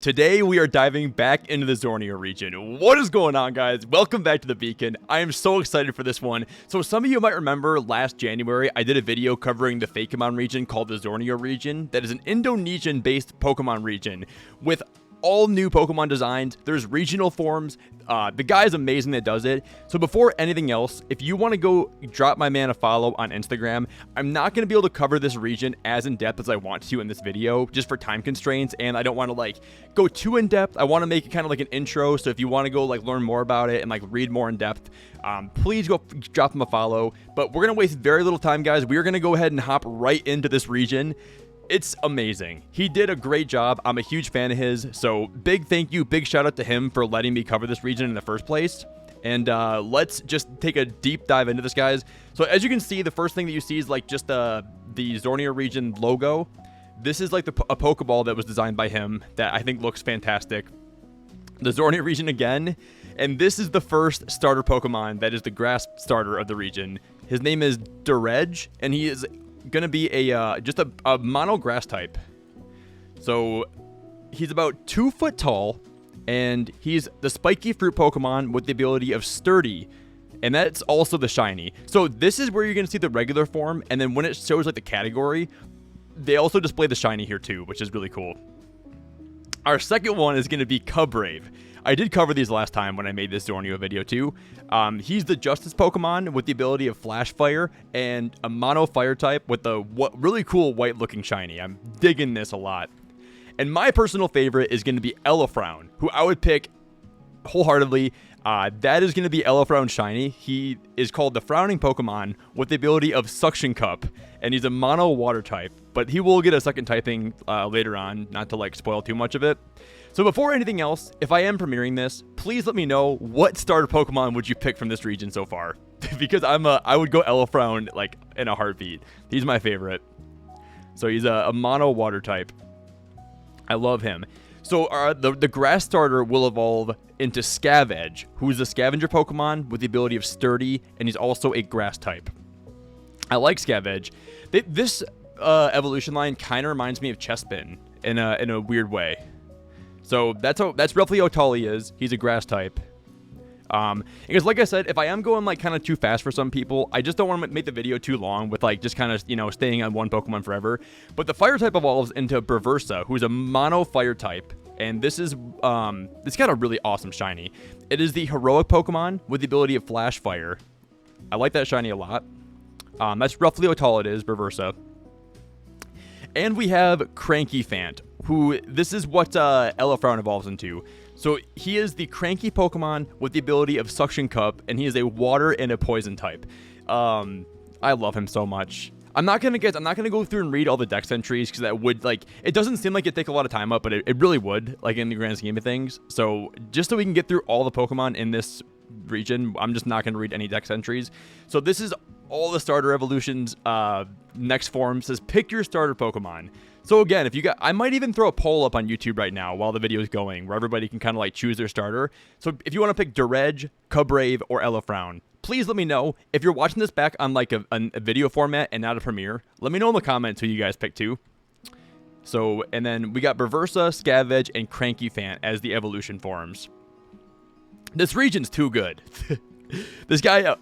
Today we are diving back into the Zorneo region. What is going on, guys? Welcome back to the beacon. I am so excited for this one. So some of you might remember last January I did a video covering the Fakemon region called the Zorneo region. That is an Indonesian based Pokemon region with all new Pokemon designs. There's regional forms. The guy is amazing that does it. So before anything else, if you want to go drop my man a follow on Instagram, I'm not going to be able to cover this region as in depth as I want to in this video, just for time constraints, and I don't want to like go too in depth. I want to make it kind of like an intro. So if you want to go like learn more about it and like read more in depth, please go drop him a follow. But we're going to waste very little time, guys. We are going to go ahead and hop right into this region. It's amazing. He did a great job. I'm a huge fan of his. So big thank you, big shout out to him for letting me cover this region in the first place. And let's just take a deep dive into this, guys. So as you can see, the first thing that you see is like just the Zorneo region logo. This is like a Pokeball that was designed by him that I think looks fantastic. The Zorneo region again. And this is the first starter Pokemon that is the grass starter of the region. His name is Durej, and he is gonna be just a mono grass type. So he's about 2 foot tall, and he's the spiky fruit Pokemon with the ability of sturdy, and that's also the shiny. So this is where you're gonna see the regular form, and then when it shows like the category, they also display the shiny here too, which is really cool. Our second one is gonna be Cubbrave. I did cover these last time when I made this Zorneo video too. He's the Justice Pokemon with the ability of Flash Fire and a mono fire type with the really cool white looking shiny. I'm digging this a lot. And my personal favorite is going to be Elefrown, who I would pick wholeheartedly. That is going to be Elefrown shiny. He is called the Frowning Pokemon with the ability of Suction Cup, and he's a mono water type, but he will get a second typing later on, not to like spoil too much of it. So before anything else, if I am premiering this, please let me know what starter Pokemon would you pick from this region so far, because I would go Elefrown like in a heartbeat. He's my favorite. So he's a mono water type. I love him. So the grass starter will evolve into Scavenge, who's a scavenger Pokemon with the ability of sturdy, and he's also a grass type. I like Scavenge. This evolution line kind of reminds me of Chespin in a weird way. So that's roughly how tall he is. He's a grass type. Because like I said, if I am going like kind of too fast for some people, I just don't want to make the video too long with like just kind of, staying on one Pokemon forever. But the fire type evolves into Berversa, who's a mono fire type. And this is, it's got a really awesome shiny. It is the heroic Pokemon with the ability of Flash Fire. I like that shiny a lot. That's roughly how tall it is, Berversa. And we have Cranky Fant, who this is what Elefrown evolves into. So he is the cranky Pokemon with the ability of Suction Cup, and he is a water and a poison type. I love him so much. I'm not gonna go through and read all the dex entries because that would it doesn't seem like it'd take a lot of time up, but it really would, like in the grand scheme of things. So just so we can get through all the Pokemon in this region, I'm just not gonna read any dex entries. So this is all the starter evolutions. Next form says pick your starter Pokemon. So again, if you got, I might even throw a poll up on YouTube right now while the video is going, where everybody can kind of like choose their starter. So if you want to pick Durej, Cubbrave, or Elefrown, please let me know. If you're watching this back on like a video format and not a premiere, let me know in the comments who you guys pick too. So, and then we got Berversa, Scavenge, and Cranky Fant as the evolution forms. This region's too good. This guy,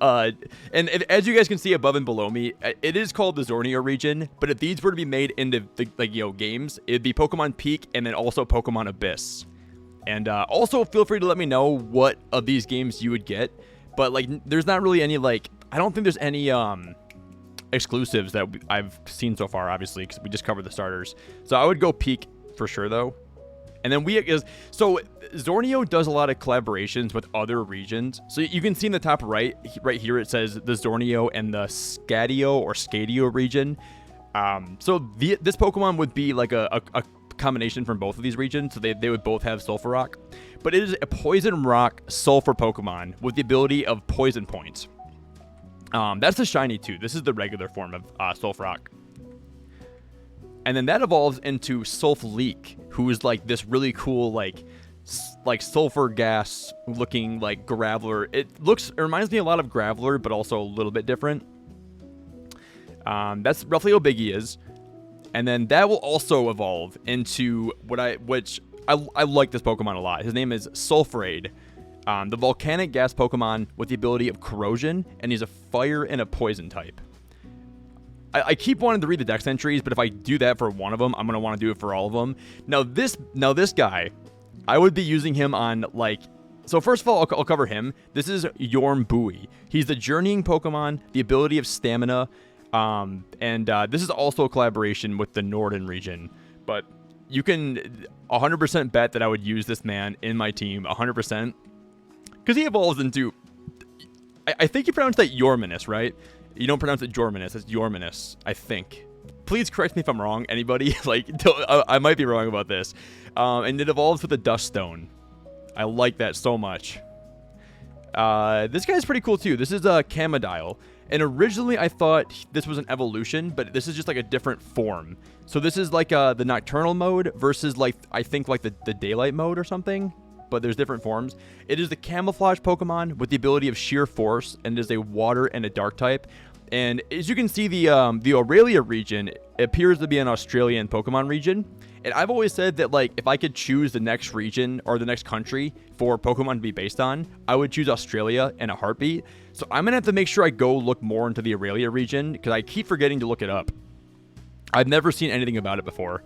and as you guys can see above and below me, it is called the Zorneo region, but if these were to be made into the, games, it'd be Pokemon Peak and then also Pokemon Abyss. And also feel free to let me know what of these games you would get, but like there's not really any I don't think there's any exclusives that I've seen so far, obviously, because we just covered the starters. So I would go Peak for sure though. And then so Zorneo does a lot of collaborations with other regions. So you can see in the top right here, it says the Zorneo and the Scadio region. So this Pokemon would be like a combination from both of these regions. So they would both have Sulfur Rock. But it is a Poison Rock Sulfur Pokemon with the ability of Poison Points. That's the shiny too. This is the regular form of Sulfur Rock. And then that evolves into Sulfleek, who is like this really cool, like sulfur gas looking like Graveler. It reminds me a lot of Graveler, but also a little bit different. That's roughly how big he is. And then that will also evolve into which I like this Pokemon a lot. His name is Sulfurade. The volcanic gas Pokemon with the ability of corrosion, and he's a fire and a poison type. I keep wanting to read the dex entries, but if I do that for one of them, I'm going to want to do it for all of them. Now this guy, I would be using him on, like... So first of all, I'll cover him. This is Yormbui. He's the Journeying Pokemon, the ability of Stamina, and this is also a collaboration with the Norden region. But you can 100% bet that I would use this man in my team, 100%. Because he evolves into... I think you pronounce that Yorminus, right? You don't pronounce it Jorminus, it's Yorminus, I think. Please correct me if I'm wrong, anybody. Like, I might be wrong about this. And it evolves with a Dust Stone. I like that so much. This guy's pretty cool too. This is a Camodile. And originally I thought this was an evolution, but this is just like a different form. So this is like the nocturnal mode versus like, I think like the daylight mode or something. But there's different forms. It is the camouflage Pokemon with the ability of sheer force, and it is a water and a dark type. And as you can see, the Aurelia region appears to be an Australian Pokemon region. And I've always said that, like, if I could choose the next region or the next country for Pokemon to be based on, I would choose Australia in a heartbeat. So I'm going to have to make sure I go look more into the Aurelia region, because I keep forgetting to look it up. I've never seen anything about it before.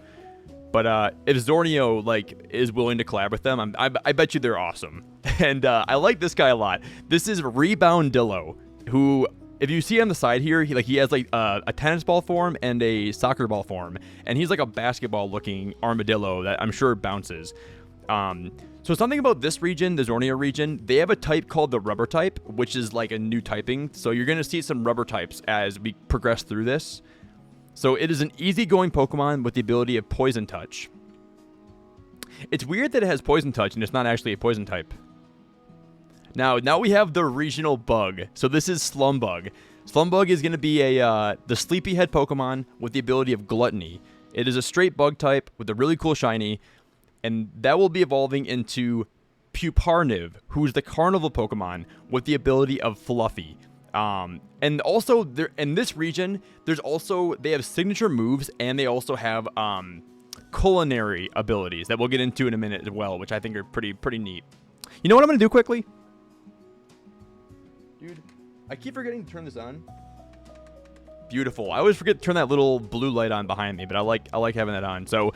But if Zorneo, like, is willing to collab with them, I bet you they're awesome. And I like this guy a lot. This is Reboundillo, who, if you see on the side here, he has like a tennis ball form and a soccer ball form. And he's like a basketball-looking armadillo that I'm sure bounces. So something about this region, the Zorneo region, they have a type called the Rubber type, which is like a new typing. So you're going to see some Rubber types as we progress through this. So it is an easygoing Pokemon with the ability of Poison Touch. It's weird that it has Poison Touch and it's not actually a Poison type. Now we have the regional bug. So this is Slumbug. Slumbug is going to be the Sleepyhead Pokemon with the ability of Gluttony. It is a straight bug type with a really cool shiny. And that will be evolving into Puparniv, who's the Carnival Pokemon with the ability of Fluffy. And also in this region, they have signature moves, and they also have culinary abilities that we'll get into in a minute as well, which I think are pretty neat. You know what I'm gonna do quickly? Dude, I keep forgetting to turn this on. Beautiful. I always forget to turn that little blue light on behind me, but I like having that on. So,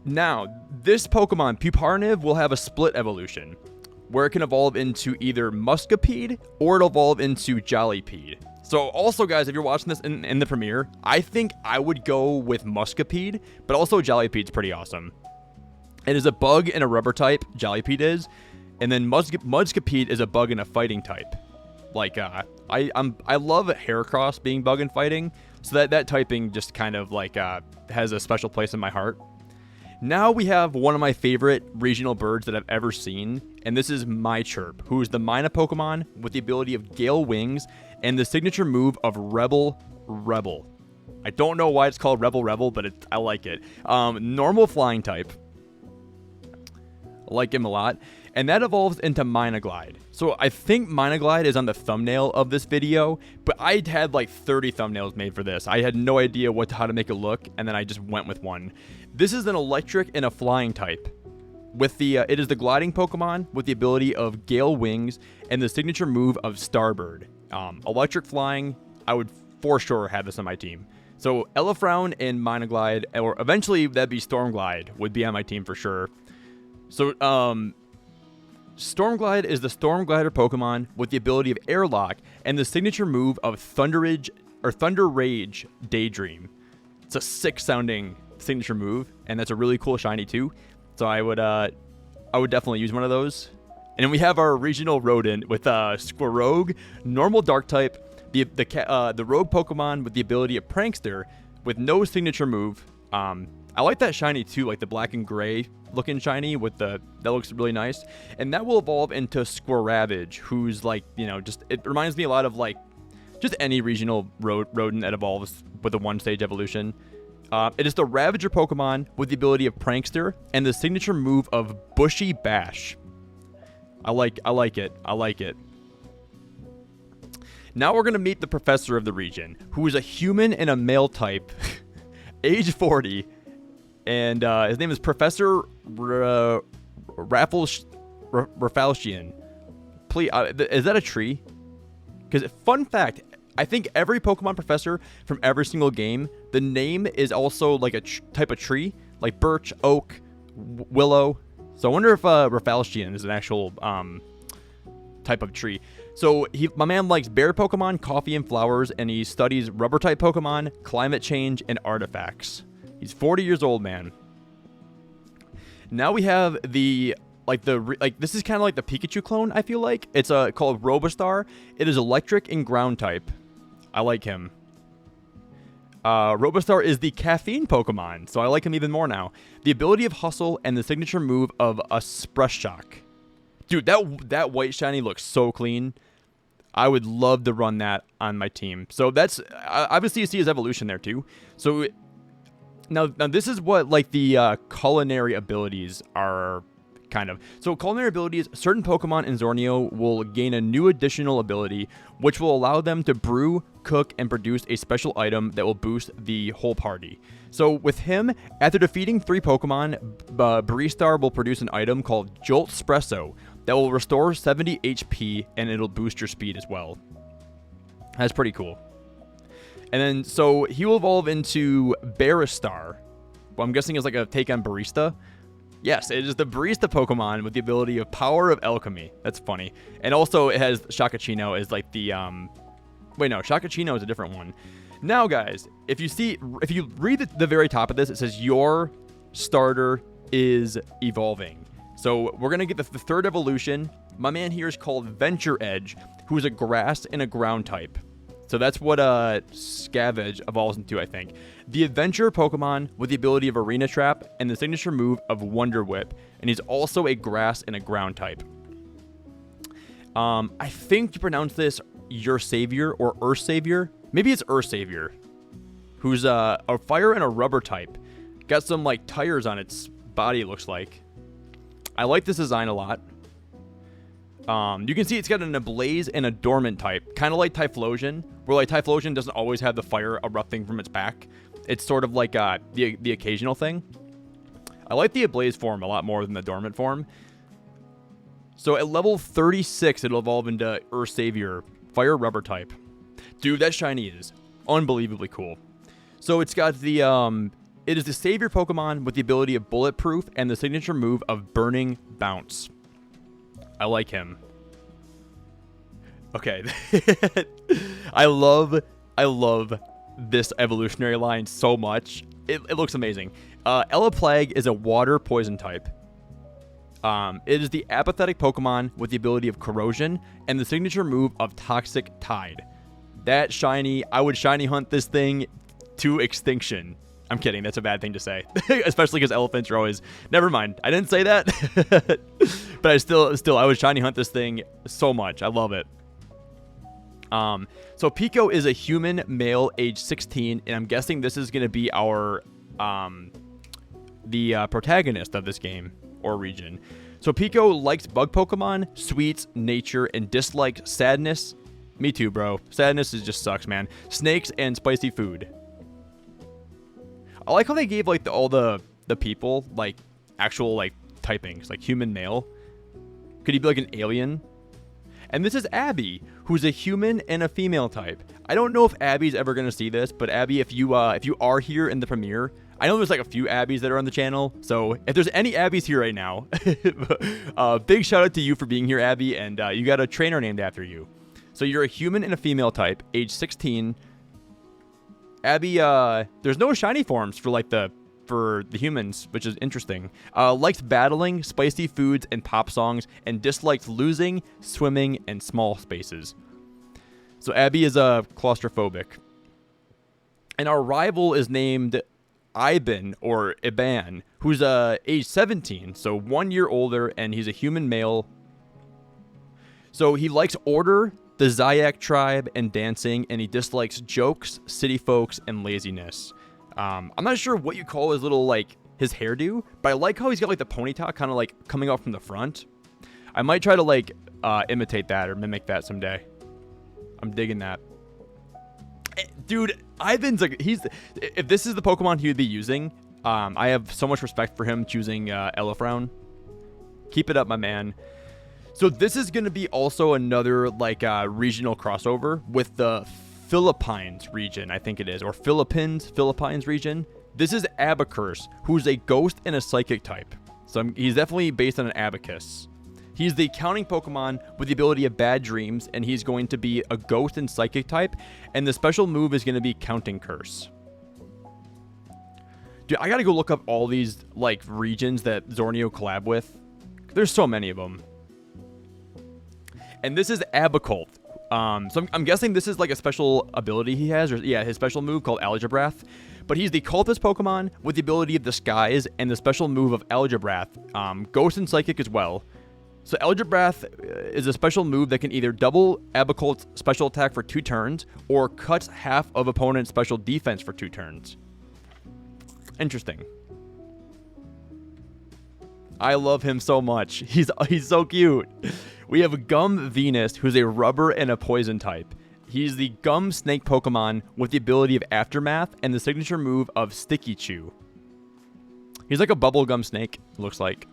now this Pokemon Puparniv will have a split evolution, where it can evolve into either Muscipede or it'll evolve into Jollypede. So also, guys, if you're watching this in the premiere, I think I would go with Muscipede, but also Jollypede's pretty awesome. It is a bug and a rubber type, Jollypede is, and then Muscipede is a bug and a fighting type. Like, I love Heracross being bug and fighting, so that typing just kind of like has a special place in my heart. Now we have one of my favorite regional birds that I've ever seen, and this is Mychirp, who is the Mina Pokemon with the ability of Gale Wings and the signature move of Rebel. I don't know why it's called Rebel, but I like it. Normal flying type. I like him a lot. And that evolves into Minaglide. So I think Minaglide is on the thumbnail of this video, but I had like 30 thumbnails made for this. I had no idea how to make it look, and then I just went with one. This is an electric and a flying type. With it is the gliding Pokemon with the ability of Gale Wings and the signature move of Starbird. Electric flying, I would for sure have this on my team. So Elefrown and Minaglide, or eventually that'd be Stormglide, would be on my team for sure. So Stormglide is the Stormglider Pokemon with the ability of Airlock and the signature move of Thunder Rage Daydream. It's a sick sounding signature move, and that's a really cool shiny too. So I would definitely use one of those. And then we have our regional rodent with Squirrogue, normal dark type, the rogue Pokemon with the ability of Prankster with no signature move. I like that shiny too, like the black and gray looking shiny with that looks really nice. And that will evolve into Squirravage, who's like, it reminds me a lot of like just any regional rodent that evolves with a one-stage evolution. It is the Ravager Pokemon with the ability of Prankster and the signature move of Bushy Bash. I like it. Now we're going to meet the professor of the region, who is a human and a male type, age 40, And his name is Professor Rafalshian. Please, is that a tree? Because fun fact, I think every Pokemon professor from every single game, the name is also like a type of tree, like birch, oak, willow. So I wonder if Rafalshian is an actual type of tree. So my man likes berry Pokemon, coffee, and flowers, and he studies rubber type Pokemon, climate change, and artifacts. He's 40 years old, man. Now we have this is kind of like the Pikachu clone, I feel like. It's called Robostar. It is electric and ground type. I like him. Robostar is the caffeine Pokemon, so I like him even more now. The ability of Hustle and the signature move of Express Shock. Dude, that white shiny looks so clean. I would love to run that on my team. So that's obviously you see his evolution there too. So now this is what like the culinary abilities are kind of. So culinary abilities, certain Pokemon in Zorneo will gain a new additional ability, which will allow them to brew, cook, and produce a special item that will boost the whole party. So with him, after defeating 3 Pokemon, Baristar will produce an item called Jolt Espresso that will restore 70 HP and it'll boost your speed as well. That's pretty cool. And then, so he will evolve into Baristar. Well, I'm guessing it's like a take on Barista. Yes, it is the Barista Pokemon with the ability of Power of Alchemy. That's funny. And also it has Shakachino as like the, wait, no, Shakachino is a different one. Now, guys, if you read the very top of this, it says your starter is evolving. So we're going to get the third evolution. My man here is called Venture Edge, who is a grass and a ground type. So that's what Scavenge evolves into, I think. The adventure Pokemon with the ability of Arena Trap and the signature move of Wonder Whip. And he's also a grass and a ground type. I think you pronounce this Your Savior or Earth Savior. Maybe it's Earth Savior. Who's a fire and a rubber type. Got some like tires on its body, it looks like. I like this design a lot. You can see it's got an Ablaze and a Dormant type. Kind of like Typhlosion, where like Typhlosion doesn't always have the fire erupting from its back. It's sort of like the occasional thing. I like the Ablaze form a lot more than the Dormant form. So at level 36, it'll evolve into Earth Savior, fire rubber type. Dude, that shiny is unbelievably cool. So it's got the it is the Savior Pokemon with the ability of Bulletproof and the signature move of Burning Bounce. I like him. Okay. I love this evolutionary line so much. It looks amazing. Plague is a water poison type. It is the apathetic Pokemon with the ability of Corrosion and the signature move of Toxic Tide. That shiny, I would shiny hunt this thing to extinction. I'm kidding. That's a bad thing to say, especially because elephants are always. Never mind. I didn't say that, but I still, I would shiny hunt this thing so much. I love it. So Pico is a human male, age 16, and I'm guessing this is going to be our the protagonist of this game or region. So Pico likes bug Pokemon, sweets, nature, and dislikes sadness. Me too, bro. Sadness just sucks, man. Snakes and spicy food. I like how they gave like all the people like actual like typings, like human male. Could he be like an alien? And this is Abby, who's a human and a female type. I don't know if Abby's ever gonna see this, but Abby, if you are here in the premiere, I know there's like a few Abbies that are on the channel. So if there's any Abbies here right now, big shout out to you for being here, Abby, and you got a trainer named after you. So you're a human and a female type, age 16. Abby, there's no shiny forms for the humans, which is interesting. Likes battling, spicy foods, and pop songs, and dislikes losing, swimming, and small spaces. So Abby is claustrophobic. And our rival is named Iban, or Iban, who's age 17, so 1 year older, and he's a human male. So he likes order, the Zyak tribe, and dancing, and he dislikes jokes, city folks, and laziness. I'm not sure what you call his little, like, his hairdo, but I like how he's got, like, the ponytail kind of, like, coming off from the front. I might try to, like, imitate that or mimic that someday. I'm digging that. Dude, Ivan's, like, if this is the Pokemon he would be using, I have so much respect for him choosing Elefrown. Keep it up, my man. So this is going to be also another like regional crossover with the Philippines region, I think it is, or Philippines region. This is Abacus, who's a ghost and a psychic type. So he's definitely based on an abacus. He's the counting Pokemon with the ability of bad dreams, and he's going to be a ghost and psychic type, and the special move is going to be counting curse. Dude, I gotta go look up all these like regions that Zorneo collab with. There's so many of them. And this is Abacult. So I'm guessing this is like a special ability he has, or yeah, his special move called Algebrath. But he's the cultist Pokemon with the ability of Disguise and the special move of Algebrath, Ghost and Psychic as well. So Algebrath is a special move that can either double Abacult's special attack for 2 turns, or cuts half of opponent's special defense for 2 turns. Interesting. I love him so much. He's so cute. We have Gum Venus, who's a rubber and a poison type. He's the Gum Snake Pokemon with the ability of Aftermath and the signature move of Sticky Chew. He's like a bubblegum snake, looks like.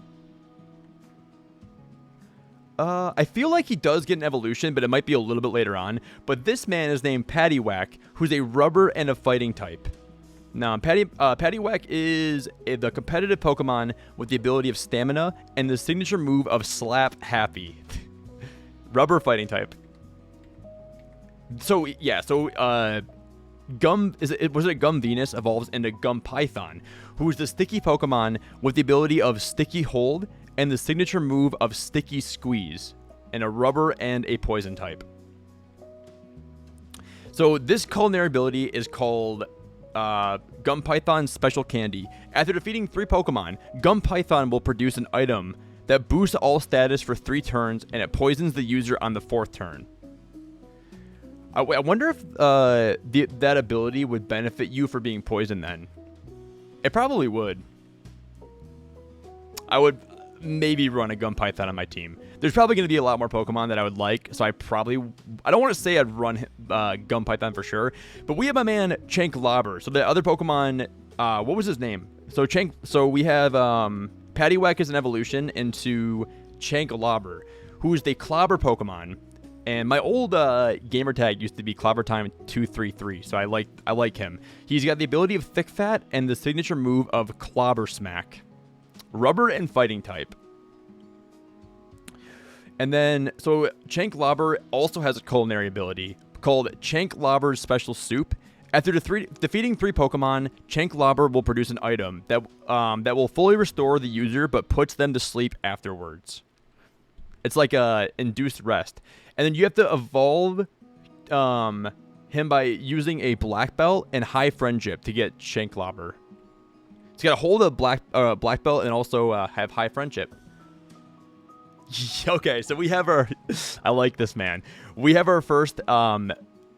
I feel like he does get an evolution, but it might be a little bit later on. But this man is named Paddywhack, who's a rubber and a fighting type. Now, Paddywhack is the competitive Pokemon with the ability of Stamina and the signature move of Slap Happy. Rubber fighting type. So, yeah, Gum Venus evolves into Gum Python, who is the sticky Pokemon with the ability of Sticky Hold and the signature move of Sticky Squeeze, and a rubber and a poison type. So this culinary ability is called Gum Python's Special Candy. After defeating 3 Pokemon, Gum Python will produce an item that boosts all status for 3 turns, and it poisons the user on the 4th turn. I wonder if that ability would benefit you for being poisoned then. It probably would. I would maybe run a Gum Python on my team. There's probably going to be a lot more Pokemon that I would like, so I don't want to say I'd run Gum Python for sure, but we have my man Chanklobber. So the other Pokemon, what was his name? So we have Paddywhack as an evolution into Chanklobber, who is the Clobber Pokemon. And my old gamer tag used to be ClobberTime233, so I like him. He's got the ability of Thick Fat and the signature move of Clobber Smack. Rubber and fighting type. And then, so Chanklobber also has a culinary ability called Chanklobber's Special Soup. After defeating 3 Pokemon, Chanklobber will produce an item that will fully restore the user but puts them to sleep afterwards. It's like a induced rest. And then you have to evolve him by using a black belt and high friendship to get Chanklobber. So you got to hold a black belt and also have high friendship. Okay, so we have our... I like this, man. We have our first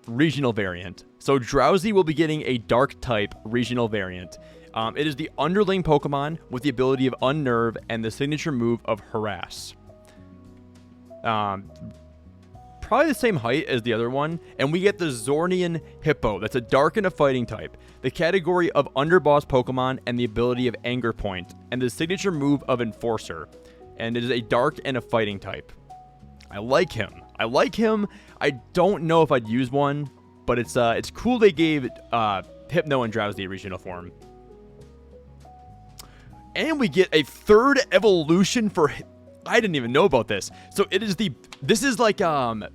regional variant. So Drowsy will be getting a dark type regional variant. It is the underling Pokemon with the ability of Unnerve and the signature move of Harass. Probably the same height as the other one, and we get the Zornean Hippo. That's a dark and a fighting type, the category of Underboss Pokemon, and the ability of Anger Point, and the signature move of Enforcer, and it is a dark and a fighting type. I like him. I don't know if I'd use one, but it's cool they gave Hypno and Drowsy a regional form. And we get a 3rd evolution for... I didn't even know about this. So this is like, oh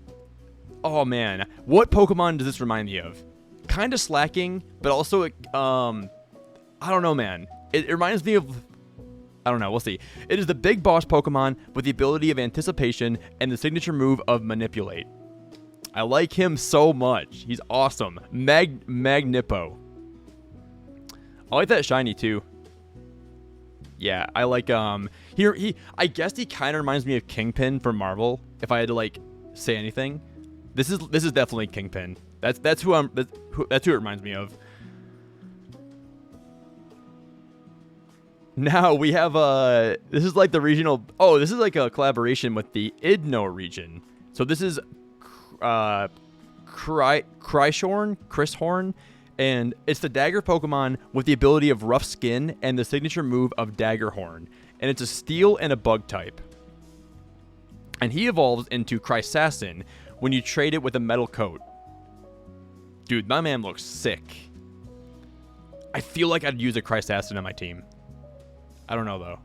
man, what Pokemon does this remind me of? Kind of slacking, but also, I don't know, man. It reminds me of, I don't know, we'll see. It is the big boss Pokemon with the ability of Anticipation and the signature move of Manipulate. I like him so much. He's awesome. Magnipo. I like that shiny too. Yeah, I like I guess he kind of reminds me of Kingpin from Marvel, if I had to like say anything. This is definitely Kingpin. That's who it reminds me of. Now we have this is like the regional, this is like a collaboration with the Indonesian region. So this is Crycryshorn, And it's the dagger Pokemon with the ability of rough skin and the signature move of Dagger Horn. And it's a steel and a bug type. And he evolves into Crycryshorn when you trade it with a metal coat. Dude, my man looks sick. I feel like I'd use a Crycryshorn on my team. I don't know though.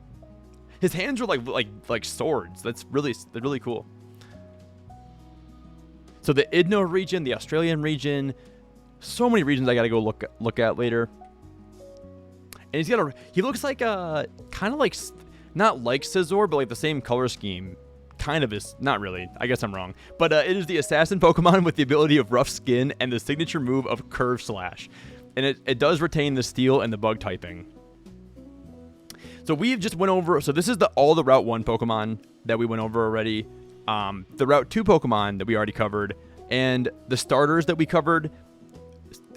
His hands are like swords. They're really cool. So the Indonesian region, the Australian region, so many regions I gotta go look at later. And he looks like kind of like, not like Scizor, but like the same color scheme. Kind of is, not really. I guess I'm wrong. But it is the assassin Pokemon with the ability of rough skin and the signature move of Curve Slash. And it does retain the steel and the bug typing. So we've just went over, so this is all the Route 1 Pokemon that we went over already. The Route 2 Pokemon that we already covered. And the starters that we covered.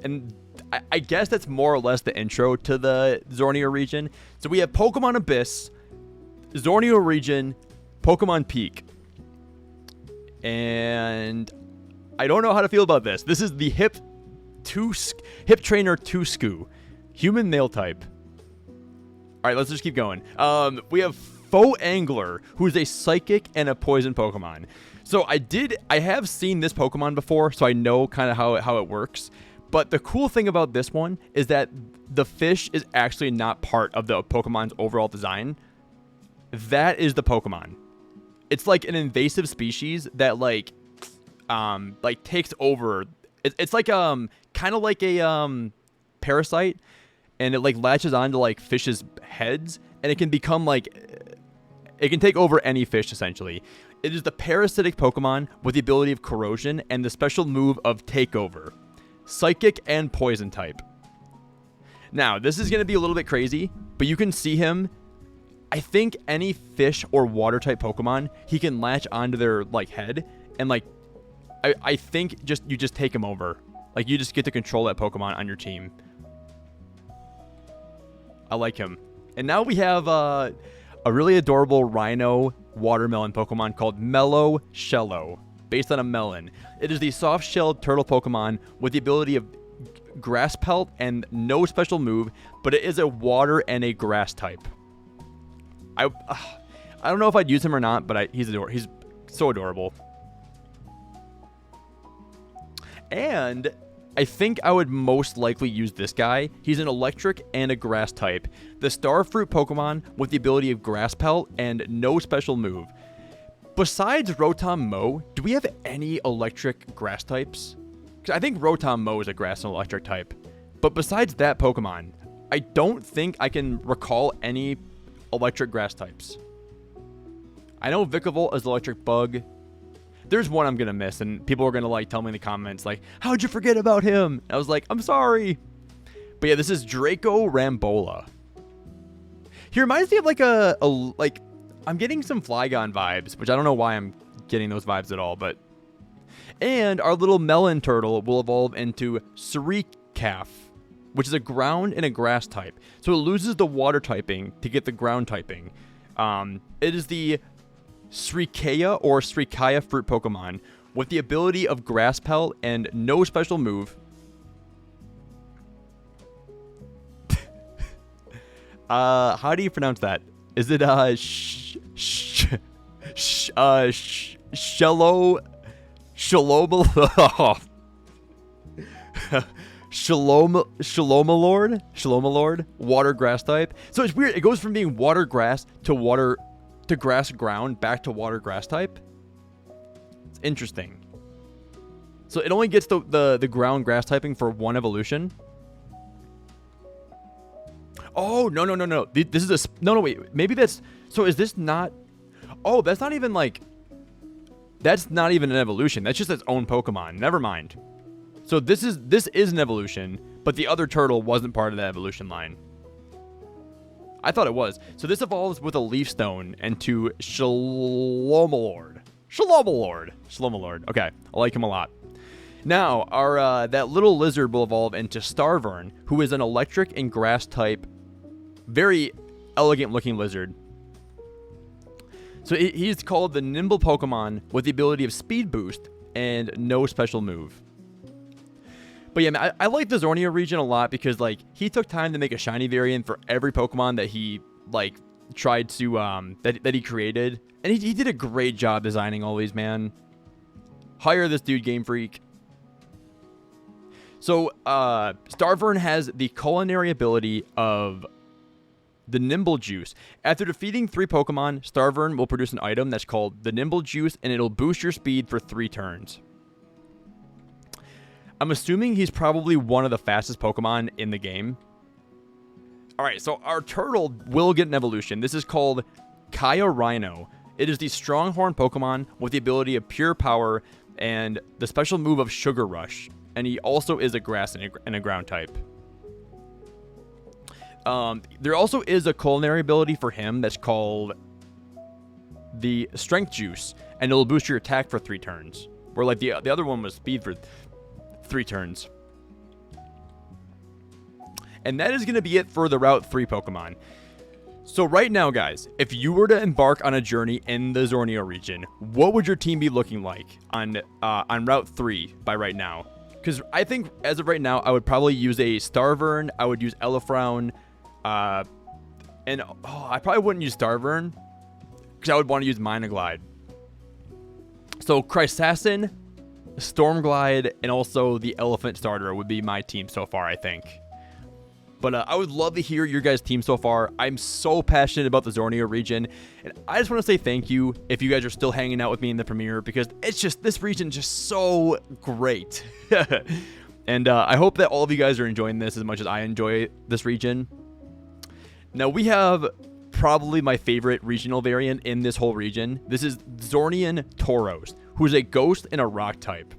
And I guess that's more or less the intro to the Zorneo region. So we have Pokemon Abyss, Zorneo region, Pokemon Peak. And I don't know how to feel about this. This is the Hip Trainer Tusku, human male type. All right, let's just keep going. We have Faux Angler, who's a psychic and a poison Pokemon. So I have seen this Pokemon before, so I know kind of how it works. But the cool thing about this one is that the fish is actually not part of the Pokemon's overall design. That is the Pokemon. It's like an invasive species that like takes over. It's like kind of like a parasite, and it like latches onto like fish's heads, and it can become like it can take over any fish essentially. It is the parasitic Pokemon with the ability of corrosion and the special move of takeover. Psychic and poison type. Now, this is going to be a little bit crazy, but you can see him. I think any fish or water type Pokemon, he can latch onto their like head, and like I think you just take him over. Like you just get to control that Pokemon on your team. I like him. And now we have a really adorable Rhino watermelon Pokemon called Mellow Shallow, based on a melon. It is the soft-shelled turtle Pokemon with the ability of grass pelt and no special move, but it is a water and a grass type. I don't know if I'd use him or not, but he's so adorable. And I think I would most likely use this guy. He's an electric and a grass type. The Starfruit Pokemon with the ability of grass pelt and no special move. Besides Rotom Mow, do we have any electric grass types? Because I think Rotom Mow is a grass and electric type. But besides that Pokemon, I don't think I can recall any electric grass types. I know Vikavolt is electric bug. There's one I'm going to miss, and people are going to like tell me in the comments, like, how'd you forget about him? And I was like, I'm sorry. But yeah, this is Draco Rambola. He reminds me of like I'm getting some Flygon vibes, which I don't know why I'm getting those vibes at all, but... And our little melon turtle will evolve into Suicune, which is a ground and a grass type. So it loses the water typing to get the ground typing. It is the Suicune or Suicune fruit Pokemon with the ability of grass pelt and no special move. How do you pronounce that? Is it Shallow Shalomalord, water grass type. So it's weird. It goes from being water grass to grass ground back to water grass type. It's interesting. So it only gets the ground grass typing for one evolution. Oh, no. This is no, wait. Maybe that's... So is this not... Oh, that's not even like... That's not even an evolution. That's just its own Pokemon. Never mind. So this is an evolution, but the other turtle wasn't part of that evolution line. I thought it was. So this evolves with a Leaf Stone into Shalomalord. Okay, I like him a lot. Now, our that little lizard will evolve into Starvern, who is an electric and grass type, very elegant looking lizard. So he's called the Nimble Pokemon with the ability of Speed Boost and no special move. But yeah, man, I like the Zorneo region a lot because, like, he took time to make a shiny variant for every Pokemon that he, like, tried to, that he created. And he did a great job designing all these, man. Hire this dude, Game Freak. So, Starvern has the culinary ability of the Nimble Juice. After defeating 3 Pokemon, Starvern will produce an item that's called the Nimble Juice, and it'll boost your speed for 3 turns. I'm assuming he's probably one of the fastest Pokemon in the game. Alright, so our turtle will get an evolution. This is called Rhino. It is the Stronghorn Pokemon with the ability of Pure Power and the special move of Sugar Rush. And he also is a grass and a ground type. There also is a culinary ability for him that's called the Strength Juice, and it'll boost your attack for 3 turns. Where like the other one was speed for 3 turns. And that is going to be it for the Route 3 Pokemon. So right now, guys, if you were to embark on a journey in the Zorneo region, what would your team be looking like on Route 3 by right now? Because I think as of right now, I would probably use a Starvern, I would use Elefrown, I probably wouldn't use Starvern, because I would want to use Minoglide. So Chrysassin, Stormglide, and also the Elephant Starter would be my team so far, I think. But I would love to hear your guys' team so far. I'm so passionate about the Zorneo region, and I just want to say thank you if you guys are still hanging out with me in the premiere, because it's just, this region is just so great. And I hope that all of you guys are enjoying this as much as I enjoy this region. Now, we have probably my favorite regional variant in this whole region. This is Zornean Tauros, who's a ghost and a rock type.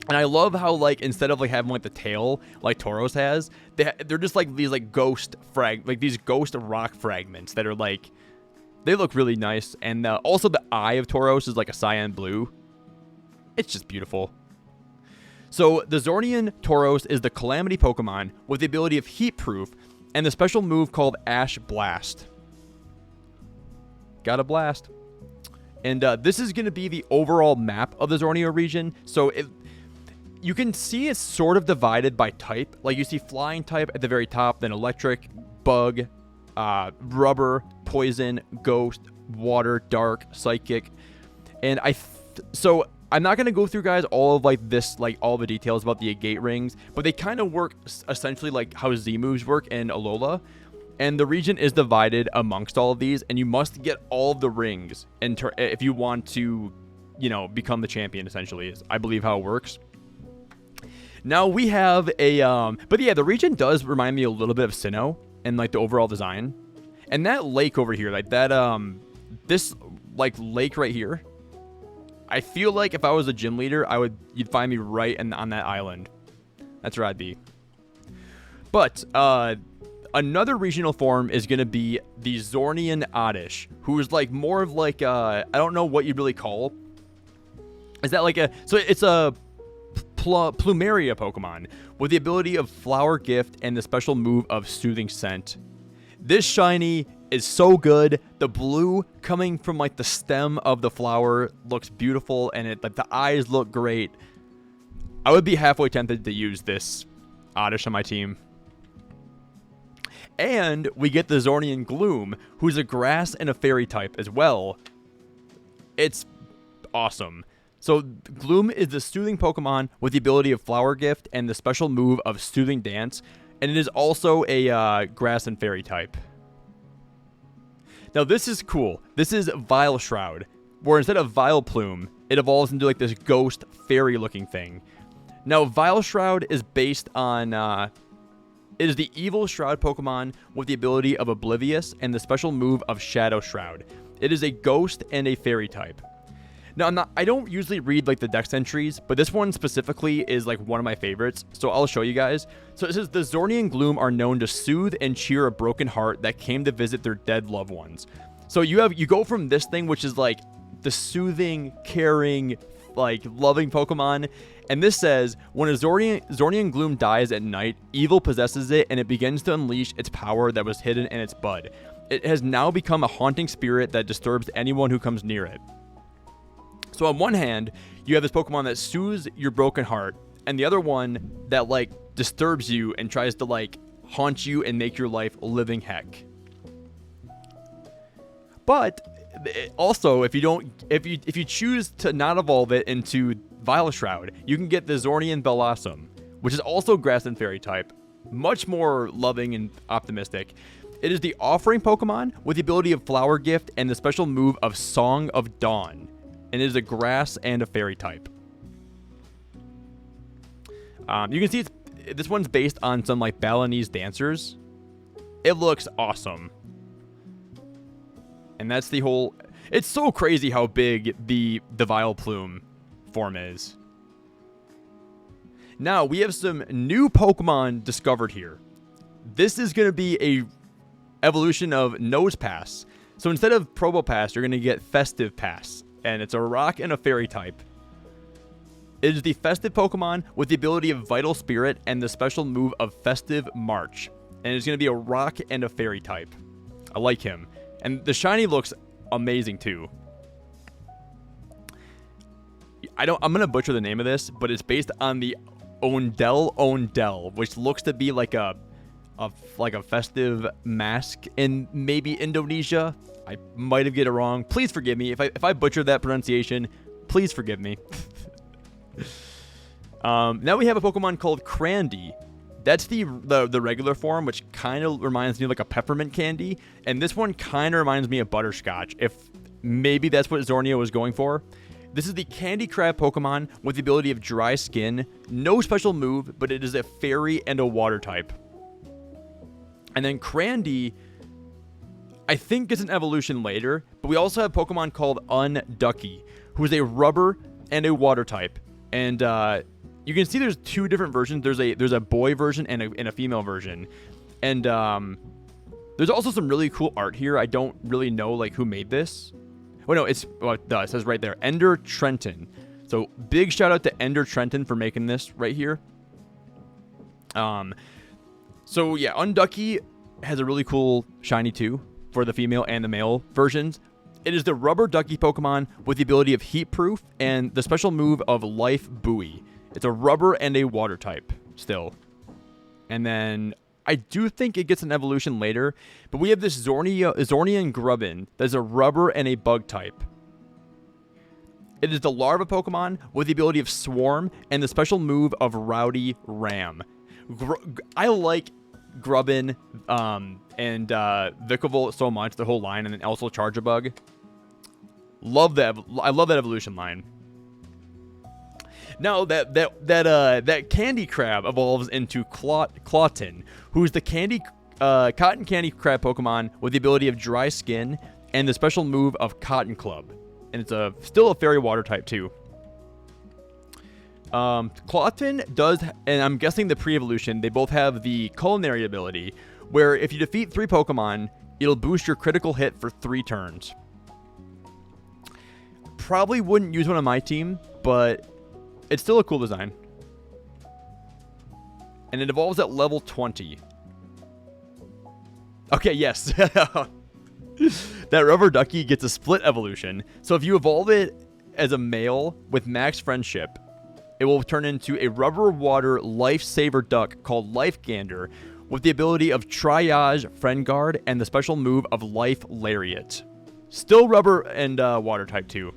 And I love how, like, instead of like having like the tail like Tauros has, they're just like these like ghost rock fragments that are like, they look really nice. And also the eye of Tauros is like a cyan blue. It's just beautiful. So the Zornean Tauros is the Calamity Pokemon with the ability of Heat Proof and the special move called Ash Blast. Got a blast. And this is going to be the overall map of the Zorneo region. So you can see it's sort of divided by type. Like you see flying type at the very top, then electric, bug, rubber, poison, ghost, water, dark, psychic. And so I'm not going to go through, guys, all of like this, like all the details about the gate rings, but they kind of work essentially like how Z moves work in Alola. And the region is divided amongst all of these, and you must get all of the rings if you want to, you know, become the champion, essentially, is I believe how it works. Now we have a, but yeah, the region does remind me a little bit of Sinnoh and like the overall design. And that lake over here, like that, this like lake right here, I feel like if I was a gym leader, you'd find me right on that island. That's where I'd be. But, another regional form is going to be the Zornean Oddish, who is like more of like, I don't know what you'd really call. Is that like so it's a Plumeria Pokemon with the ability of Flower Gift and the special move of Soothing Scent. This shiny is so good. The blue coming from like the stem of the flower looks beautiful, and like the eyes look great. I would be halfway tempted to use this Oddish on my team. And we get the Zornean Gloom, who's a grass and a fairy type as well. It's awesome. So Gloom is the soothing Pokemon with the ability of Flower Gift and the special move of Soothing Dance, and it is also a grass and fairy type. Now this is cool. This is Vile Shroud, where instead of Vileplume, it evolves into like this ghost fairy looking thing. Now Vile Shroud is based on, it is the evil Shroud Pokemon with the ability of Oblivious and the special move of Shadow Shroud. It is a ghost and a fairy type. Now, I don't usually read like the dex entries, but this one specifically is like one of my favorites, so I'll show you guys. So it says the Zornean Gloom are known to soothe and cheer a broken heart that came to visit their dead loved ones. So you go from this thing, which is like the soothing, caring, like loving Pokemon, and this says when a Zornean Gloom dies at night, evil possesses it and it begins to unleash its power that was hidden in its bud. It has now become a haunting spirit that disturbs anyone who comes near it. So on one hand, you have this Pokemon that soothes your broken heart, and the other one that like disturbs you and tries to like haunt you and make your life living heck. But also, if you choose to not evolve it into Vile Shroud, you can get the Zornean Bellossom, which is also grass and fairy type, much more loving and optimistic. It is the offering Pokemon with the ability of Flower Gift and the special move of Song of Dawn, and it is a grass and a fairy type. You can see this one's based on some like Balinese dancers. It looks awesome. And that's the whole... It's so crazy how big the Vileplume form is. Now, we have some new Pokemon discovered here. This is going to be a evolution of Nosepass. So instead of Probopass, you're going to get Festive Pass. And it's a rock and a fairy type. It is the Festive Pokemon with the ability of Vital Spirit and the special move of Festive March. And it's going to be a rock and a fairy type. I like him. And the shiny looks amazing too. I'm going to butcher the name of this, but it's based on the Ondel, which looks to be like a festive mask in maybe Indonesia. I might have get it wrong. Please forgive me. If I butchered that pronunciation, please forgive me. Now we have a Pokemon called Crandy. That's the regular form, which kind of reminds me of like a peppermint candy. And this one kind of reminds me of butterscotch, if maybe that's what Zorneo was going for. This is the Candy Crab Pokemon with the ability of Dry Skin. No special move, but it is a fairy and a water type. And then Crandy, I think gets an evolution later, but we also have Pokemon called Unducky, who is a rubber and a water type. And you can see there's two different versions. There's a boy version and a female version. And there's also some really cool art here. I don't really know like who made this. Oh no, it says right there, Ender Trenton. So big shout out to Ender Trenton for making this right here. So yeah, Unducky has a really cool shiny too for the female and the male versions. It is the Rubber Ducky Pokemon with the ability of Heat Proof and the special move of Life Buoy. It's a rubber and a water type still. And then I do think it gets an evolution later, but we have this Zornean Grubbin that's a rubber and a bug type. It is the larva Pokemon with the ability of Swarm and the special move of Rowdy Ram. I like Grubbin and Vikavolt so much, the whole line, and then also Charjabug. Love that. I love that evolution line. Now that Candy Crab evolves into Clawton, who's the cotton candy crab Pokemon with the ability of Dry Skin and the special move of Cotton Club, and it's still a fairy water type too. Clawton does, and I'm guessing the pre-evolution, they both have the culinary ability, where if you defeat 3 Pokemon, it'll boost your critical hit for 3 turns. Probably wouldn't use one on my team, but it's still a cool design. And it evolves at level 20. Okay, yes. That Rubber Ducky gets a split evolution. So if you evolve it as a male with max friendship, it will turn into a rubber water lifesaver duck called Life Gander with the ability of Triage Friend Guard and the special move of Life Lariat. Still rubber and water type 2.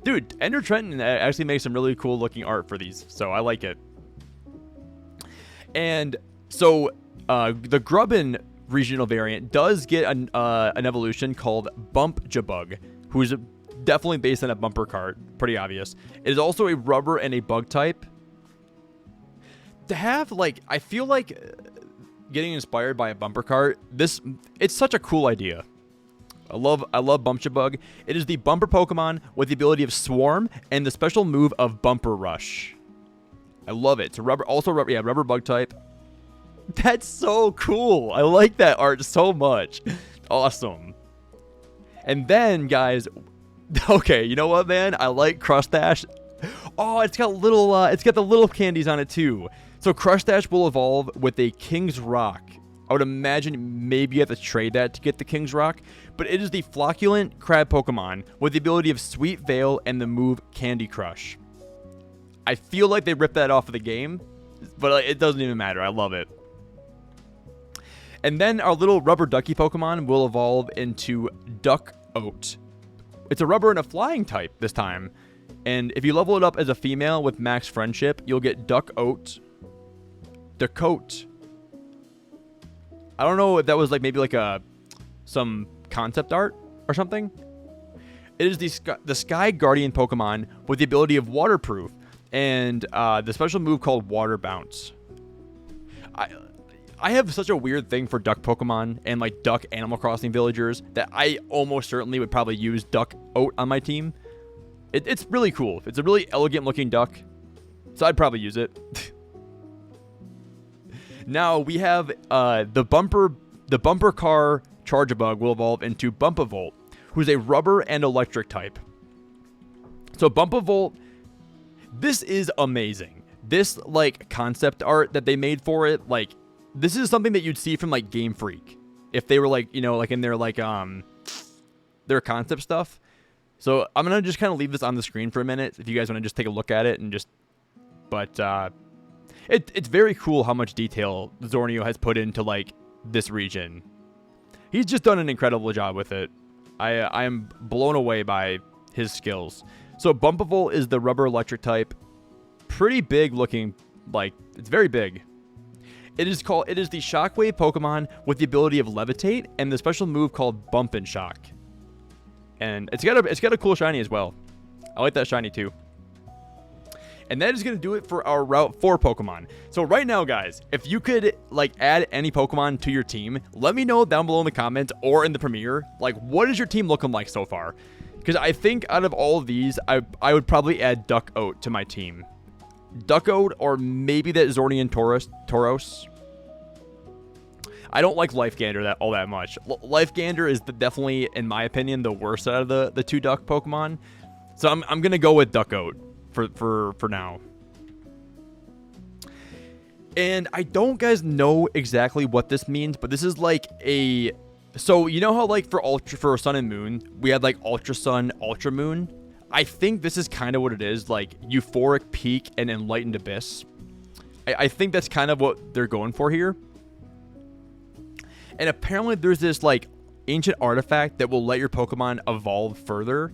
Dude, Ender Trenton actually makes some really cool looking art for these, so I like it. And so the Grubbin regional variant does get an evolution called Bumpjabug, who's definitely based on a bumper cart, pretty obvious. It is also a rubber and a bug type. To have, like, I feel like getting inspired by a bumper cart, it's such a cool idea. I love Bumpjabug. It is the bumper Pokemon with the ability of Swarm and the special move of Bumper Rush. I love it. It's a rubber bug type. That's so cool. I like that art so much. Awesome. And then, guys, okay, you know what, man? I like Crustash. Oh, it's got the little candies on it too. So Crustash will evolve with a King's Rock. I would imagine maybe you have to trade that to get the King's Rock, but it is the flocculent crab Pokemon with the ability of Sweet Veil and the move Candy Crush. I feel like they ripped that off of the game, but it doesn't even matter. I love it. And then our little rubber ducky Pokemon will evolve into Duck-Oat. It's a rubber and a flying type this time. And if you level it up as a female with max friendship, you'll get Duck-Oat. Duck-Oat. I don't know if that was like maybe like some concept art or something. It is the Sky Guardian Pokemon with the ability of Waterproof and the special move called Water Bounce. I have such a weird thing for duck Pokemon and like duck Animal Crossing villagers that I almost certainly would probably use Duck-Oat on my team. It's really cool. It's a really elegant looking duck, so I'd probably use it. Now we have the bumper car Charjabug will evolve into Bumpavolt, who's a rubber and electric type. So Bumpavolt, this is amazing. This like concept art that they made for it, like this is something that you'd see from like Game Freak if they were like, you know, like in their like their concept stuff. So I'm gonna just kind of leave this on the screen for a minute if you guys want to just take a look at it and just, but it's very cool how much detail Zorneo has put into like this region. He's just done an incredible job with it. I am blown away by his skills. So Bumpavolt is the rubber electric type, pretty big looking, like it's very big. It is the Shockwave Pokemon with the ability of Levitate and the special move called Bump and Shock. And it's got a cool shiny as well. I like that shiny too. And that is going to do it for our Route 4 Pokemon. So right now, guys, if you could like add any Pokemon to your team, let me know down below in the comments or in the premiere. Like, what is your team looking like so far? Because I think out of all of these, I would probably add Duck-Oat to my team. Duck-Oat or maybe that Zornean Tauros. I don't like Life Gander all that much. Life Gander is definitely, in my opinion, the worst out of the two duck Pokemon. So I'm gonna go with Duck-Oat for now. And I don't guys know exactly what this means, but this is like so you know how like for Sun and Moon we had like Ultra Sun, Ultra Moon. I think this is kind of what it is, like Euphoric Peak and Enlightened Abyss. I think that's kind of what they're going for here. And apparently there's this like ancient artifact that will let your Pokemon evolve further.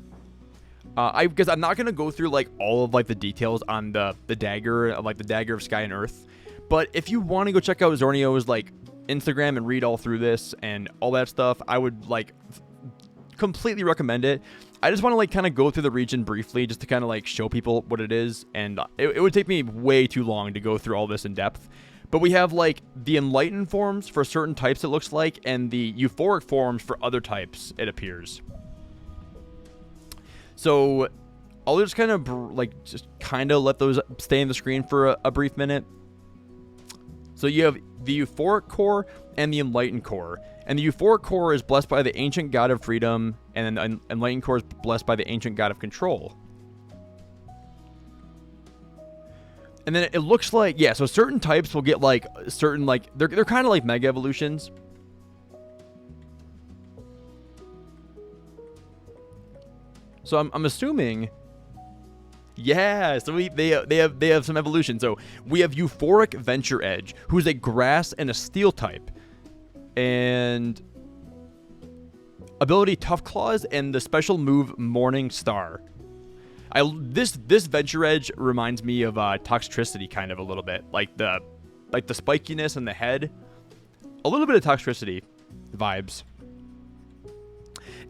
Because I'm not gonna go through like all of like the details on the dagger, like the dagger of Sky and Earth. But if you want to go check out Zorneo's like Instagram and read all through this and all that stuff, I would like completely recommend it. I just want to like kind of go through the region briefly just to kind of like show people what it is, and it would take me way too long to go through all this in depth. But we have like the enlightened forms for certain types, it looks like, and the euphoric forms for other types, it appears. So I'll just kind of let those stay in the screen for a brief minute. So you have the euphoric core and the enlightened core. And the euphoric core is blessed by the ancient god of freedom, and then the enlightened core is blessed by the ancient god of control. And then it looks like, yeah, so certain types will get like certain, like, they're kind of like mega evolutions. So I'm assuming, yeah, so they have some evolution. So we have Euphoric Venture Edge, who's a grass and a steel type. And ability Tough Claws and the special move Morning Star. This Venture Edge reminds me of Toxtricity kind of a little bit, like the spikiness in the head, a little bit of Toxtricity vibes.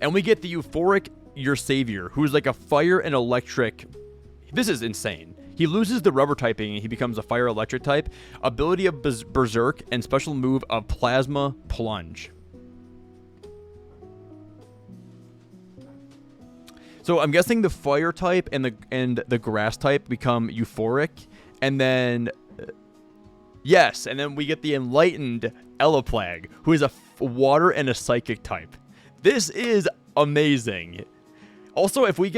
And we get the Euphoric Your Savior, who's like a fire and electric. This is insane. He loses the rubber typing and he becomes a fire electric type. Ability of Berserk and special move of Plasma Plunge. So I'm guessing the fire type and the grass type become euphoric, and then yes, and then we get the enlightened Elaplag, who is a water and a psychic type. This is amazing. Also, if we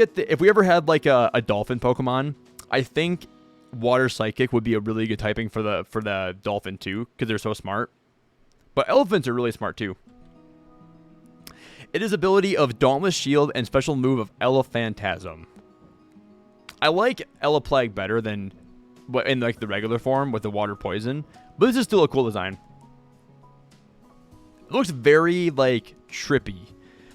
ever had like a dolphin Pokemon, I think water psychic would be a really good typing for the dolphin too, because they're so smart. But elephants are really smart too. It is ability of Dauntless Shield and special move of Elephantasm. I like Elaplag better than what in like the regular form with the water poison, but this is still a cool design. It looks very like trippy.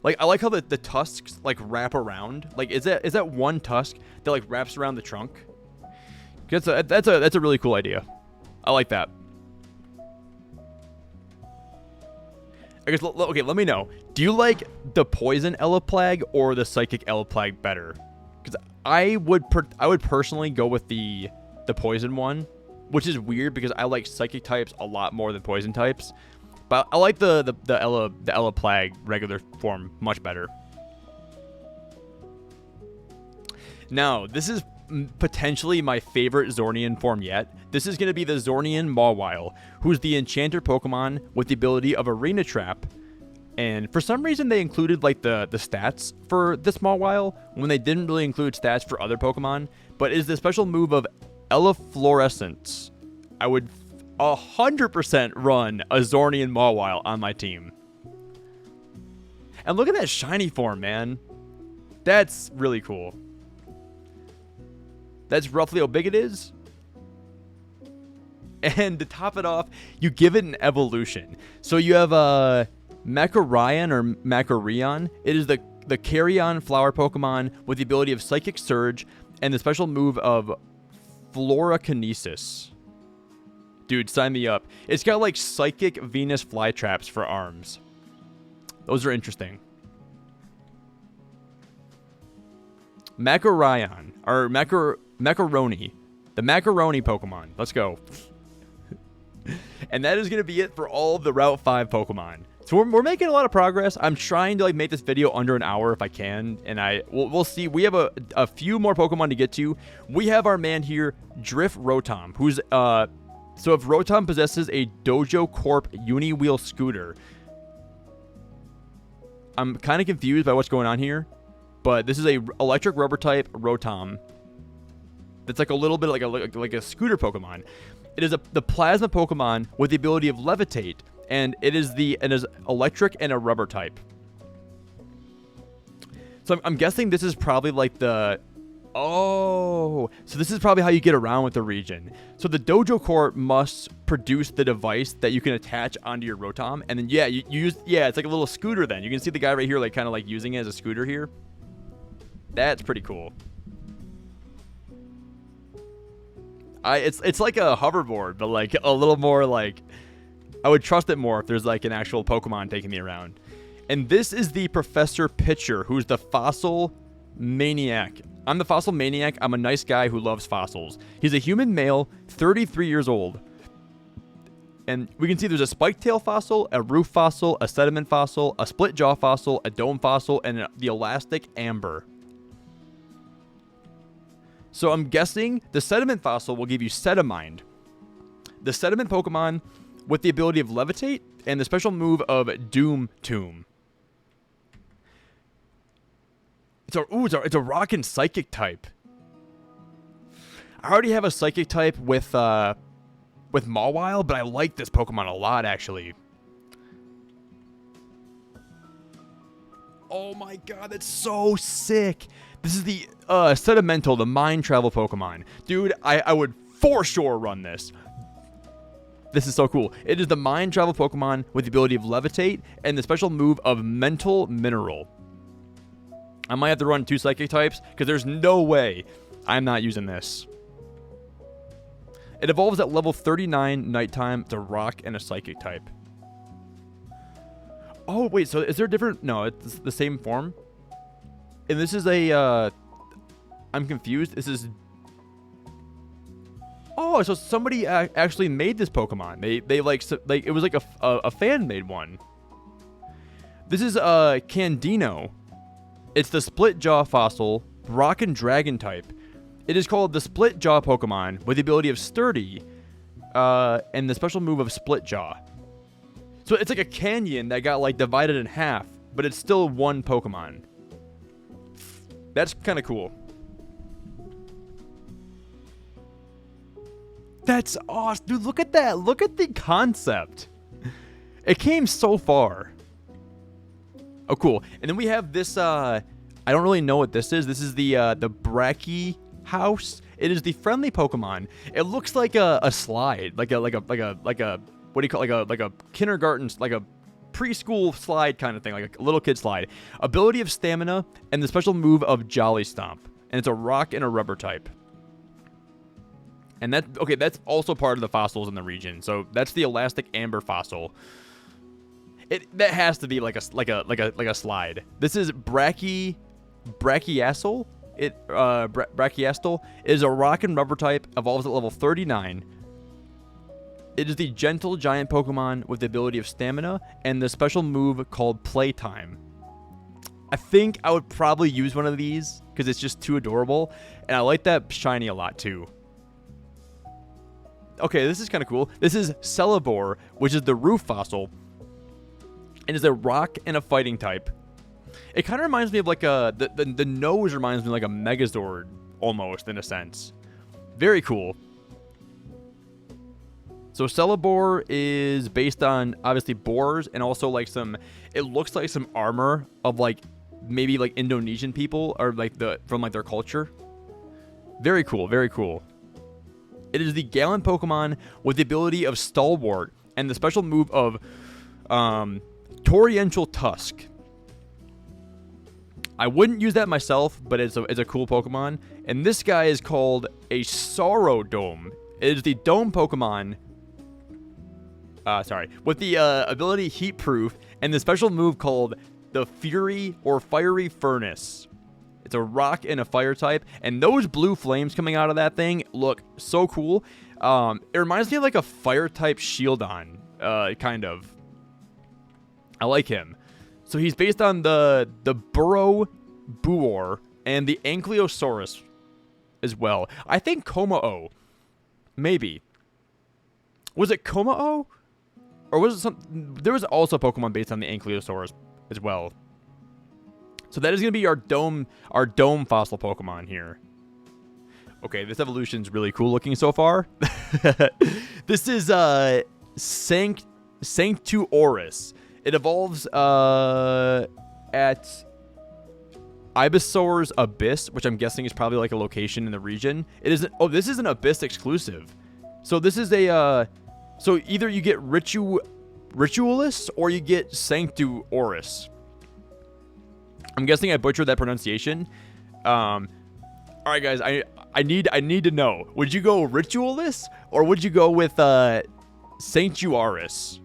Like I like how the tusks like wrap around. Like is that one tusk that like wraps around the trunk? That's a really cool idea. I like that. I guess okay, let me know. Do you like the poison Elaplag or the psychic Elaplag better? Because I would personally go with the poison one, which is weird because I like psychic types a lot more than poison types. But I like the Elaplag regular form much better. Now, this is potentially my favorite Zornean form yet. This is going to be the Zorneo Maw, who's the enchanter Pokemon with the ability of Arena Trap. And for some reason, they included like the stats for this Maw when they didn't really include stats for other Pokemon. But it is the special move of Eleflorescence. I would 100% run a Zorneo Maw on my team. And look at that shiny form, man. That's really cool. That's roughly how big it is. And to top it off, you give it an evolution. So you have a Macarion or Macarion. It is the Carrion flower Pokemon with the ability of Psychic Surge and the special move of Florokinesis. Dude, sign me up. It's got like Psychic Venus Flytraps for arms. Those are interesting. Macarion, or Macaroni. The Macaroni Pokemon. Let's go. And that is going to be it for all of the Route 5 Pokemon. So we're making a lot of progress. I'm trying to like make this video under an hour if I can. And we'll see. We have a few more Pokemon to get to. We have our man here, Drift Rotom, who's... So if Rotom possesses a Dojo Corp Uni-Wheel Scooter... I'm kind of confused by what's going on here. But this is a electric rubber type Rotom. That's like a little bit like a scooter Pokemon. It is the plasma Pokemon with the ability of Levitate, and it is electric and a rubber type. So I'm guessing this is probably like the... Oh, so this is probably how you get around with the region. So the Dojo Corp must produce the device that you can attach onto your Rotom, and then you use it's like a little scooter. Then you can see the guy right here, like kind of like using it as a scooter here. That's pretty cool. It's like a hoverboard, but like a little more like... I would trust it more if there's like an actual Pokemon taking me around. And this is the Professor Pitcher, who's the Fossil Maniac. I'm the Fossil Maniac. I'm a nice guy who loves fossils. He's a human male, 33 years old. And we can see there's a spike tail fossil, a roof fossil, a sediment fossil, a split jaw fossil, a dome fossil, and the elastic amber. So I'm guessing the sediment fossil will give you Sedimind. The sediment Pokemon with the ability of Levitate and the special move of Doom Tomb. It's a rock and psychic type. I already have a psychic type with Mawile, but I like this Pokemon a lot actually. Oh my god, that's so sick. This is the Sedimental, the Mind Travel Pokemon. Dude, I would for sure run this. This is so cool. It is the Mind Travel Pokemon with the ability of Levitate and the special move of Mental Mineral. I might have to run 2 Psychic types because there's no way I'm not using this. It evolves at level 39 Nighttime. It's a Rock and a Psychic type. Oh, wait. So is there a different... No, it's the same form. And this is a... I'm confused. This is... Oh, so somebody actually made this Pokemon. They like it was like a fan made one. This is Candino. It's the Split Jaw Fossil, Rock and Dragon type. It is called the Split Jaw Pokemon with the ability of Sturdy, and the special move of Split Jaw. So it's like a canyon that got like divided in half, but it's still one Pokemon. That's kind of cool. That's awesome. Dude, look at that. Look at the concept. It came so far. Oh, cool. And then we have this, I don't really know what this is. This is the House. It is the friendly Pokemon. It looks like a slide, like a what do you call like a kindergarten, like a preschool slide kind of thing, like a little kid slide. Ability of Stamina and the special move of Jolly Stomp, and it's a rock and a rubber type. And that's also part of the fossils in the region. So that's the Elastic Amber fossil. That has to be like a slide. This is Brachyastal. Brachyastal is a rock and rubber type, evolves at level 39. It is the gentle giant Pokemon with the ability of Stamina and the special move called Playtime. I think I would probably use one of these because it's just too adorable, and I like that shiny a lot too. Okay, this is kind of cool. This is Celebor, which is the roof fossil, and is a rock and a fighting type. It kind of reminds me of like the nose reminds me of like a Megazord almost in a sense. Very cool. So Celebor is based on obviously boars and also like it looks like some armor of like maybe like Indonesian people or like from like their culture. Very cool, very cool. It is the Gallant Pokemon with the ability of Stalwart and the special move of Torrential Tusk. I wouldn't use that myself, but it's a cool Pokemon. And this guy is called a Sorrow Dome. It is the Dome Pokemon. With the ability Heat Proof and the special move called the Fury or Fiery Furnace. It's a rock and a fire type, and those blue flames coming out of that thing look so cool. It reminds me of like a fire type Shieldon, kind of. I like him. So he's based on the Burrow and the Ankylosaurus as well. I think Komao. Maybe. Was it Komao? Or was it something? There was also a Pokemon based on the Ankylosaurus as well. So that is going to be our dome fossil Pokemon here. Okay, this evolution's really cool looking so far. This is Sanctuoris. It evolves at Ivysaur's Abyss, which I'm guessing is probably like a location in the region. It isn't. Oh, this is an Abyss exclusive. So this is a. So either you get Ritualist or you get Sanctuoris. I'm guessing I butchered that pronunciation. All right, guys. I need to know. Would you go Ritualist or would you go with Sanctuoris?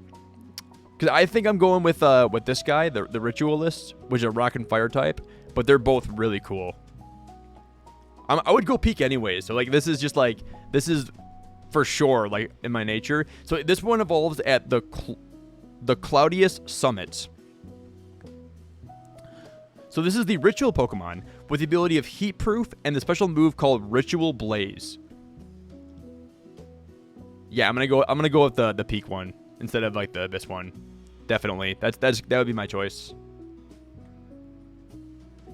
Because I think I'm going with this guy, the Ritualist, which is a rock and fire type. But they're both really cool. I would go peak anyways. So like this is for sure like in my nature. So this one evolves at the Cloudius Summit. So this is the Ritual Pokemon with the ability of Heat Proof and the special move called Ritual Blaze. Yeah, I'm gonna go with the peak one instead of like this one. Definitely, that would be my choice.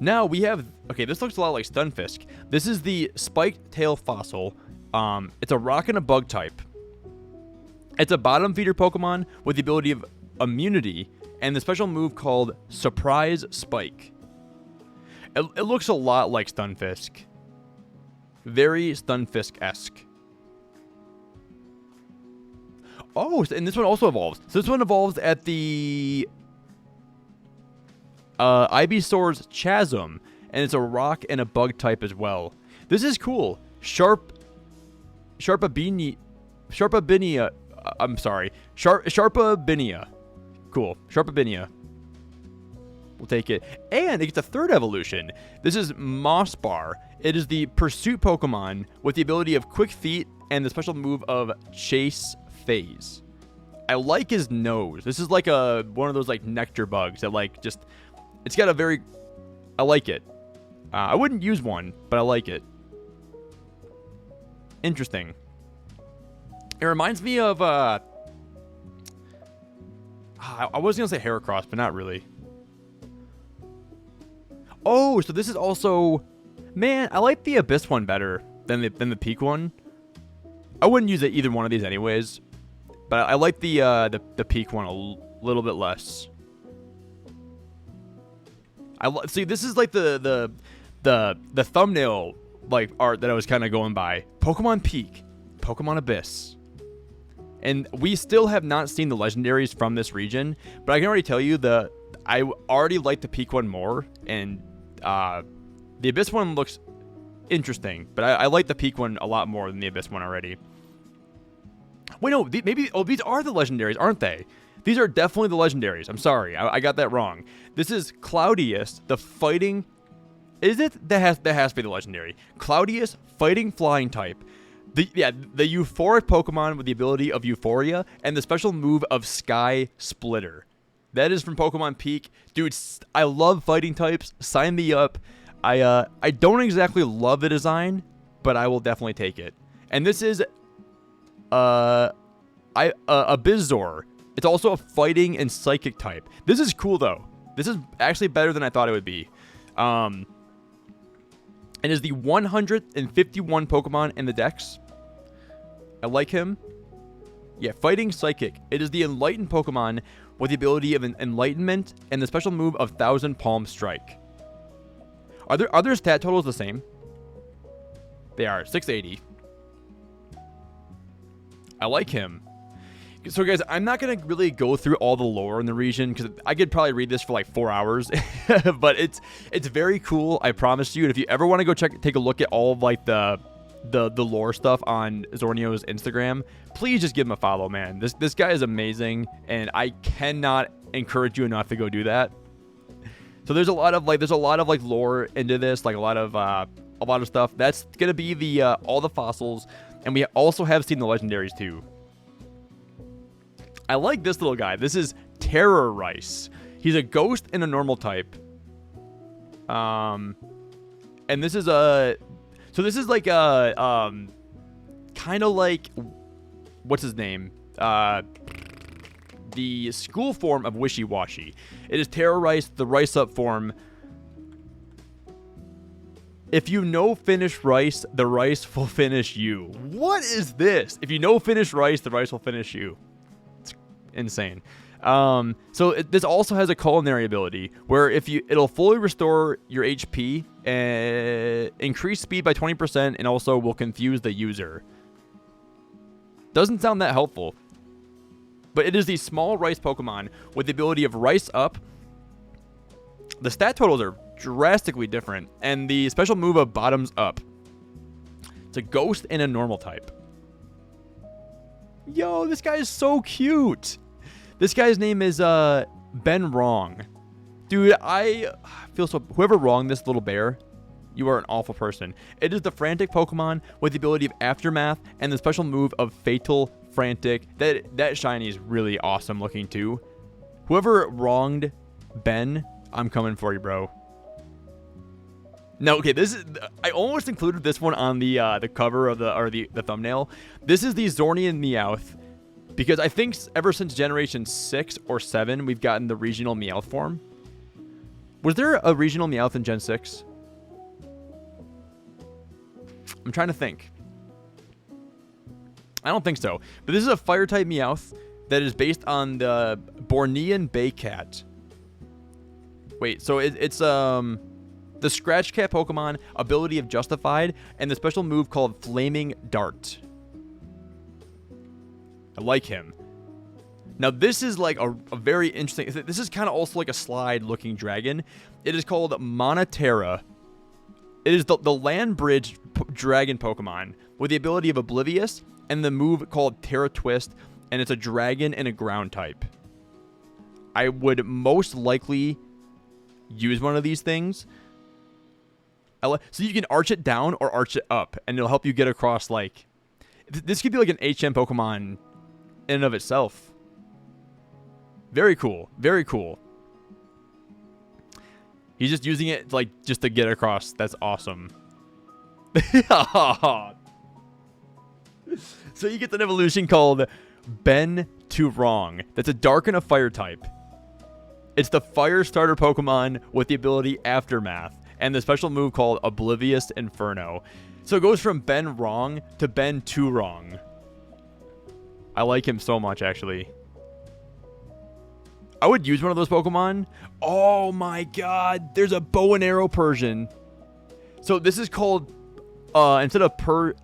Now we have, okay, this looks a lot like Stunfisk. This is the Spiked Tail Fossil. It's a rock and a bug type. It's a bottom feeder Pokemon with the ability of immunity and the special move called Surprise Spike. It looks a lot like Stunfisk. Very Stunfisk-esque. Oh, and this one also evolves. So this one evolves at the Ivysaur's Chasm, and it's a rock and a bug type as well. This is cool. Sharpabinia. Sharpabinia. Cool. Sharpabinia. We'll take it. And it gets a third evolution. This is Mossbar. It is the Pursuit Pokemon with the ability of Quick Feet and the special move of Chase Phase. I like his nose. This is like one of those like nectar bugs that like just, it's got a very, I like it. I wouldn't use one, but I like it. Interesting. It reminds me of I was gonna say Heracross, but not really. Oh, so this is also, man, I like the Abyss one better than the Peak one. I wouldn't use either one of these anyways, but I like the Peak one a little bit less. See, this is like the thumbnail like art that I was kind of going by. Pokemon Peak, Pokemon Abyss. And we still have not seen the legendaries from this region, but I can already tell you I already like the Peak one more, and the Abyss one looks interesting, but I like the Peak one a lot more than the Abyss one already. Wait, no, these are the legendaries, aren't they? These are definitely the legendaries. I'm sorry, I got that wrong. This is Cloudius, the fighting... Is it? That has to be the legendary. Cloudius, fighting flying type. The euphoric Pokemon with the ability of Euphoria and the special move of Sky Splitter. That is from Pokemon Peak. Dude, I love fighting types. Sign me up. I don't exactly love the design, but I will definitely take it. And this is a Bizzor. It's also a fighting and psychic type. This is cool though. This is actually better than I thought it would be. And is the 151 Pokemon in the Dex. I like him. Yeah, Fighting Psychic. It is the Enlightened Pokemon with the ability of an Enlightenment and the special move of Thousand Palm Strike. Are their stat totals the same? They are. 680. I like him. So guys, I'm not going to really go through all the lore in the region because I could probably read this for like 4 hours. But it's very cool, I promise you. And if you ever want to go take a look at all of like the lore stuff on Zorneo's Instagram, please just give him a follow, man. This guy is amazing, and I cannot encourage you enough to go do that. So there's a lot of like lore into this, like a lot of stuff. That's going to be the all the fossils, and we also have seen the legendaries too. I like this little guy. This is Terror Rice. He's a ghost and a normal type. And this is so this is like a kind of like, what's his name? The school form of Wishy Washy. It is Terror Rice, the Rice Up form. If you know finish Rice, the Rice will finish you. What is this? If you know finish Rice, the Rice will finish you. Insane. So this also has a culinary ability where it'll fully restore your HP, increase speed by 20%, and also will confuse the user. Doesn't sound that helpful, but it is the small rice Pokemon with the ability of Rice Up. The stat totals are drastically different, and the special move of Bottoms Up. It's a ghost and a normal type. Yo, this guy is so cute. This guy's name is Ben Wrong. Dude, I feel so... Whoever wronged this little bear, you are an awful person. It is the frantic Pokemon with the ability of Aftermath and the special move of Fatal Frantic. That shiny is really awesome looking too. Whoever wronged Ben, I'm coming for you, bro. No, okay, this is... I almost included this one on the cover of the thumbnail. This is the Zorneo Meowth, because I think ever since Generation 6 or 7, we've gotten the regional Meowth form. Was there a regional Meowth in Gen 6? I'm trying to think. I don't think so. But this is a Fire-type Meowth that is based on the Bornean Bay Cat. Wait, so it's the Scratch Cat Pokemon, ability of Justified, and the special move called Flaming Dart. I like him. Now, this is like a very interesting... This is kind of also like a slide-looking dragon. It is called Monoterra. It is the land bridge dragon Pokemon with the ability of Oblivious and the move called Terra Twist, and it's a dragon and a ground type. I would most likely use one of these things. So you can arch it down or arch it up, and it'll help you get across, like... This could be like an HM Pokemon in and of itself. Very cool. Very cool. He's just using it, like, just to get across. That's awesome. So you get an evolution called Ben to Wrong. That's a dark and a fire type. It's the fire starter Pokemon with the ability Aftermath and the special move called Oblivious Inferno. So it goes from Ben Wrong to Ben to Wrong. I like him so much, actually. I would use one of those Pokemon. Oh my god, there's a bow and arrow Persian. So this is called instead of per,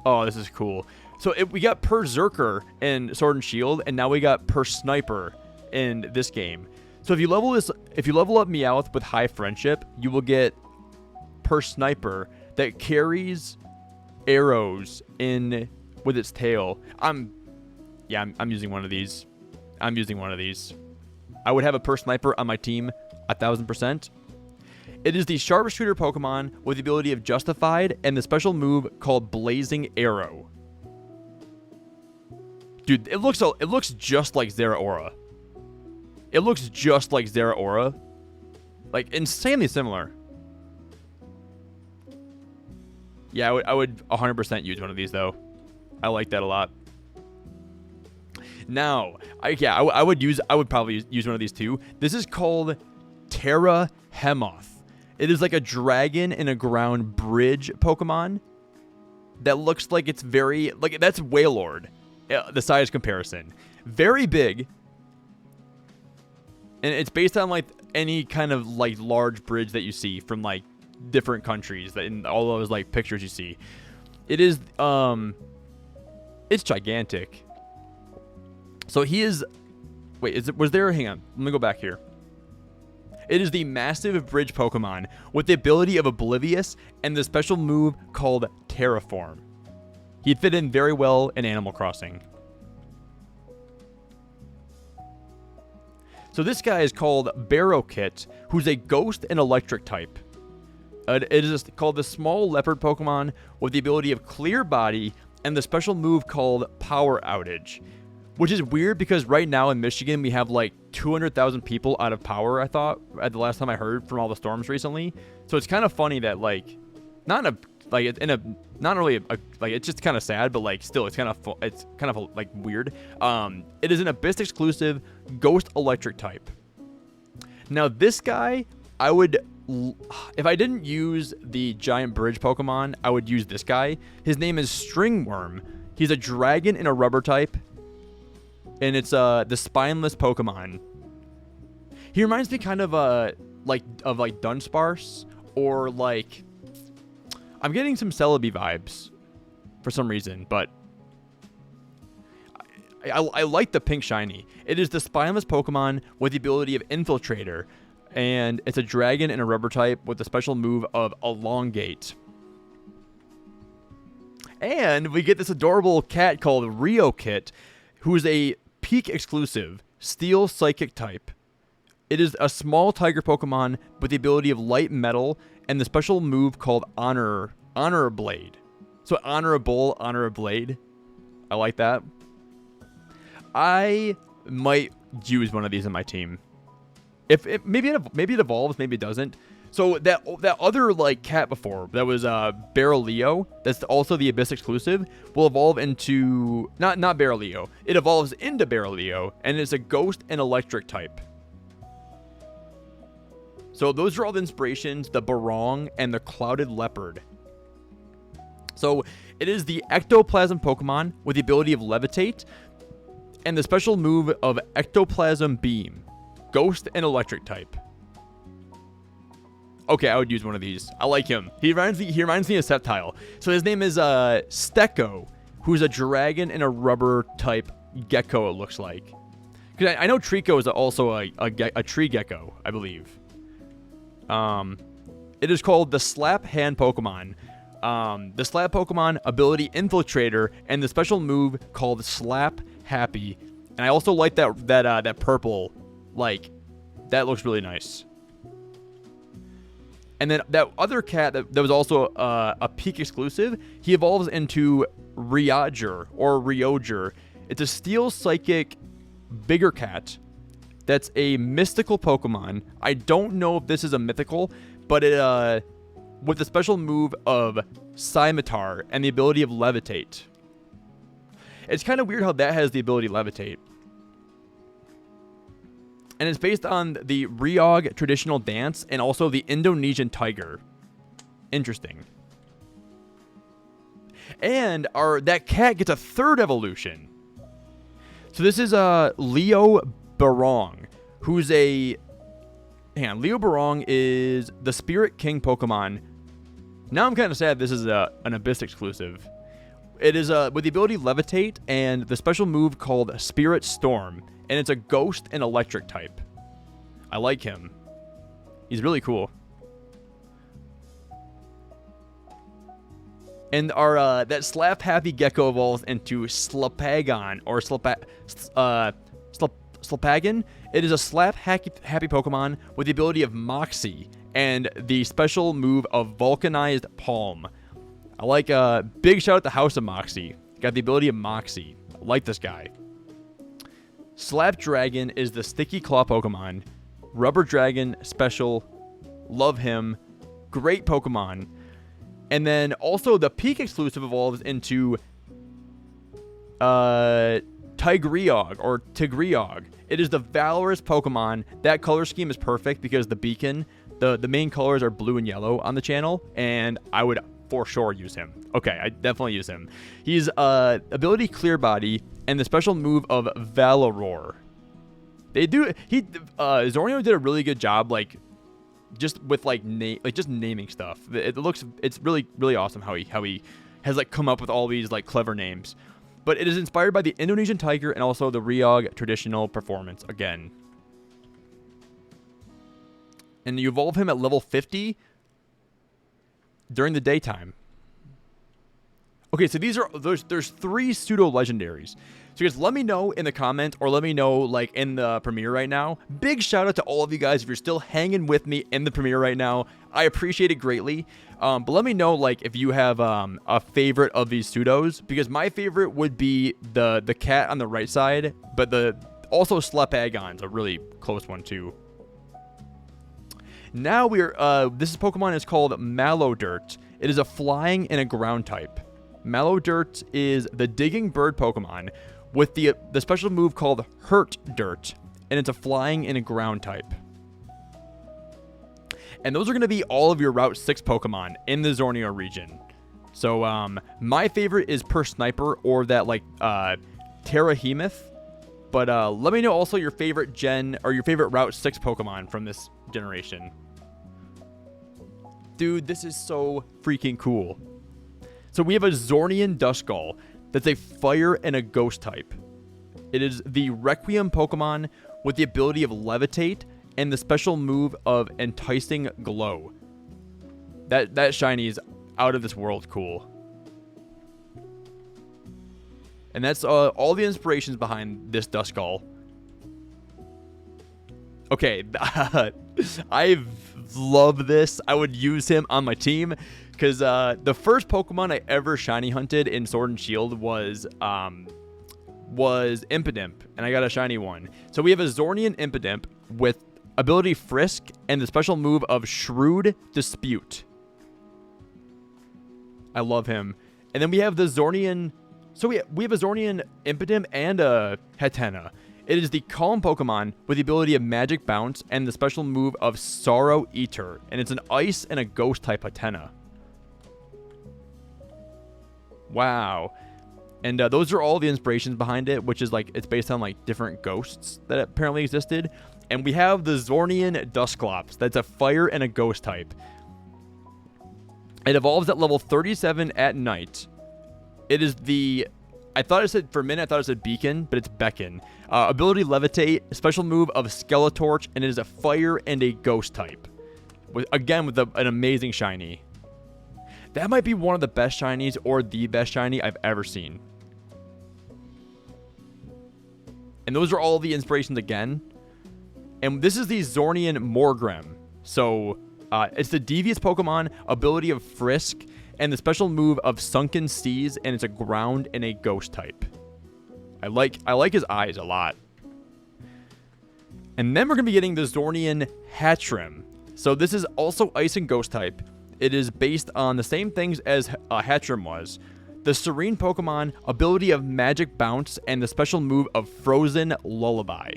oh, this is cool. So we got per Zerker in Sword and Shield, and now we got per Sniper in this game. So if you level up Meowth with high friendship, you will get per Sniper that carries arrows in with its tail. I'm using one of these. I'm using one of these. I would have a per Sniper on my team 1000%. It is the sharpshooter Pokemon with the ability of Justified and the special move called Blazing Arrow. Dude, it looks just like Zeraora. It looks just like Zeraora. Like, insanely similar. Yeah, I would 100% use one of these, though. I like that a lot. Now, I would probably use one of these, too. This is called Terraform. It is like a dragon in a ground bridge Pokemon that looks like it's very, like, that's Wailord. The size comparison. Very big. And it's based on, like, any kind of, like, large bridge that you see from, like, different countries, that in all those, like, pictures you see. It is, it's gigantic. So he is, wait, hang on, let me go back here. It is the massive bridge Pokemon with the ability of Oblivious and the special move called Terraform. He'd fit in very well in Animal Crossing. So this guy is called Barrowkitz, who's a ghost and electric type. It is called the small leopard Pokemon with the ability of Clear Body and the special move called Power Outage. Which is weird because right now in Michigan we have like 200,000 people out of power, I thought, at the last time I heard, from all the storms recently. So it's kind of funny that, like, not really it's just kind of sad, but like still it's kind of like weird. It is an Abyss exclusive ghost electric type. Now this guy, I would, if I didn't use the giant bridge Pokemon, I would use this guy. His name is Stringworm. He's a dragon in a rubber type, and it's the spineless Pokemon. He reminds me kind of like Dunsparce, or like, I'm getting some Celebi vibes for some reason, but I like the pink shiny. It is the spineless Pokemon with the ability of Infiltrator, and it's a dragon in a rubber type with the special move of Elongate. And we get this adorable cat called Riokit, who is a Peak exclusive Steel Psychic type. It is a small tiger Pokemon with the ability of Light Metal and the special move called Honor Blade. So Honorable, Honor Blade. I like that. I might use one of these in my team. Maybe it evolves, maybe it doesn't. So that other like cat before that was Barrowleo, that's also the Abyss exclusive, will evolve into not Barrowleo. It evolves into Barrowleo, and it's a ghost and electric type. So those are all the inspirations, the Barong and the Clouded Leopard. So it is the Ectoplasm Pokemon with the ability of Levitate and the special move of Ectoplasm Beam, ghost and electric type. Okay, I would use one of these. I like him. He reminds me of Sceptile. So his name is Stecco, who's a dragon in a rubber type gecko, it looks like. Because I know Trico is also a tree gecko, I believe. It is called the Slap Hand Pokemon. The Slap Pokemon ability Infiltrator and the special move called Slap Happy. And I also like that purple, like, that looks really nice. And then that other cat that was also a Peak exclusive, he evolves into Ryoger or Ryoger. It's a Steel Psychic bigger cat that's a mystical Pokemon. I don't know if this is a mythical, but it with the special move of Scimitar and the ability of Levitate. It's kind of weird how that has the ability to Levitate. And it's based on the Ryoger traditional dance and also the Indonesian tiger. Interesting. And that cat gets a third evolution. So this is Leobarong, who's a... Hang on, Leobarong is the Spirit King Pokemon Now I'm kind of sad this is an Abyss exclusive. It is with the ability Levitate and the special move called Spirit Storm, and it's a ghost and electric type. I like him. He's really cool. And our that Slap Happy Gecko evolves into Slapagon or Slapagon. It is a Slap Happy Pokemon with the ability of Moxie and the special move of Vulcanized Palm. I like big shout out to House of Moxie. Got the ability of Moxie. I like this guy. Slap Dragon is the Sticky Claw Pokemon. Rubber Dragon special. Love him. Great Pokemon. And then also the Peak exclusive evolves into Tigreog or Tigreog. It is the Valorous Pokemon. That color scheme is perfect because the beacon, the main colors are blue and yellow on the channel, and I would for sure use him. Okay, I definitely use him. He's ability Clear Body and the special move of Valoroar. Zorneo did a really good job, like just with just naming stuff. It's really awesome how he has like come up with all these like clever names. But it is inspired by the Indonesian tiger and also the Ryoger traditional performance again. And you evolve him at level 50 during the daytime. Okay, so there's 3 pseudo legendaries. So guys, let me know in the comments or let me know like in the premiere right now. Big shout out to all of you guys if you're still hanging with me in the premiere right now. I appreciate it greatly. But let me know like if you have a favorite of these pseudos, because my favorite would be the cat on the right side, but also Slapagon's a really close one too. Now this Pokemon is called Mallow Dirt. It is a flying and a ground type. Mallow Dirt is the digging bird Pokemon with the special move called Hurt Dirt, and it's a flying and a ground type. And those are going to be all of your Route 6 Pokemon in the Zorneo region. So my favorite is Per Sniper or that like Terrahemoth. But let me know also your favorite gen or your favorite Route 6 Pokemon from this generation. Dude, this is so freaking cool. So we have a Zornean Duskull that's a fire and a ghost type. It is the Requiem Pokemon with the ability of Levitate and the special move of Enticing Glow. That shiny is out of this world cool. And that's all the inspirations behind this Duskull. Okay, I love this. I would use him on my team because the first Pokemon I ever shiny hunted in Sword and Shield was Impidimp, and I got a shiny one. So we have a Zornean Impidimp with ability Frisk and the special move of Shrewd Dispute. I love him. And then we have the Zornean. So we have a Zornean Impidimp and a Hatena. It is the Calm Pokemon with the ability of Magic Bounce and the special move of Sorrow Eater. And it's an Ice and a Ghost type Hatena. Wow. And those are all the inspirations behind it, which is like, it's based on like different ghosts that apparently existed. And we have the Zornean Dusclops. That's a fire and a ghost type. It evolves at level 37 at night. It is the... for a minute, I thought it said Beacon, but it's Beacon. Ability Levitate, special move of Skeletorch, and it is a fire and a ghost type. With an amazing shiny. That might be one of the best shinies or the best shiny I've ever seen. And those are all the inspirations again. And this is the Zornean Morgrem. So, it's the Devious Pokemon, ability of Frisk, and the special move of Sunken Seas, and it's a ground and a ghost type. I like his eyes a lot. And then we're going to be getting the Zornean Hatchrim. So this is also ice and ghost type. It is based on the same things as Hatchrim was. The Serene Pokemon, ability of Magic Bounce, and the special move of Frozen Lullaby.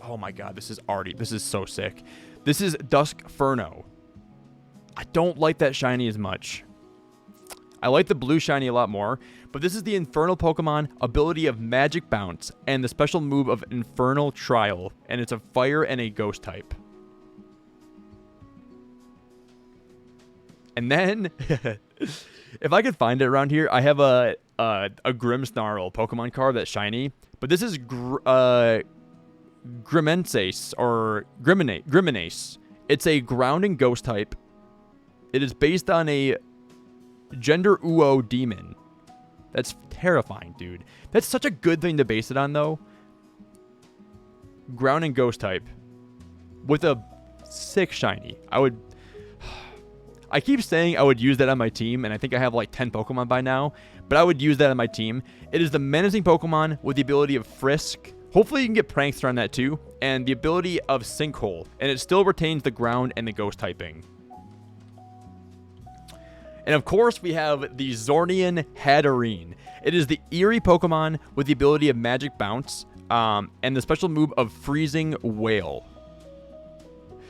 Oh my god, this is so sick. This is Duskferno. I don't like that shiny as much. I like the blue shiny a lot more, but this is the Infernal Pokemon, ability of Magic Bounce, and the special move of Infernal Trial, and it's a fire and a ghost type. And then, if I could find it around here, I have a Grimmsnarl Pokemon card that's shiny. But this is Grimenace or Grimenace. It's a ground and ghost type. It is based on a gender Uo demon. That's terrifying, dude. That's such a good thing to base it on, though. Ground and ghost type with a 6 shiny. I keep saying I would use that on my team, and I think I have like 10 Pokemon by now, but I would use that on my team. It is the menacing Pokemon with the ability of Frisk. Hopefully you can get Prankster on that too, and the ability of Sinkhole, and it still retains the ground and the ghost typing. And of course, we have the Zorneon Hatterene. It is the eerie Pokemon with the ability of Magic Bounce, and the special move of Freezing Whale.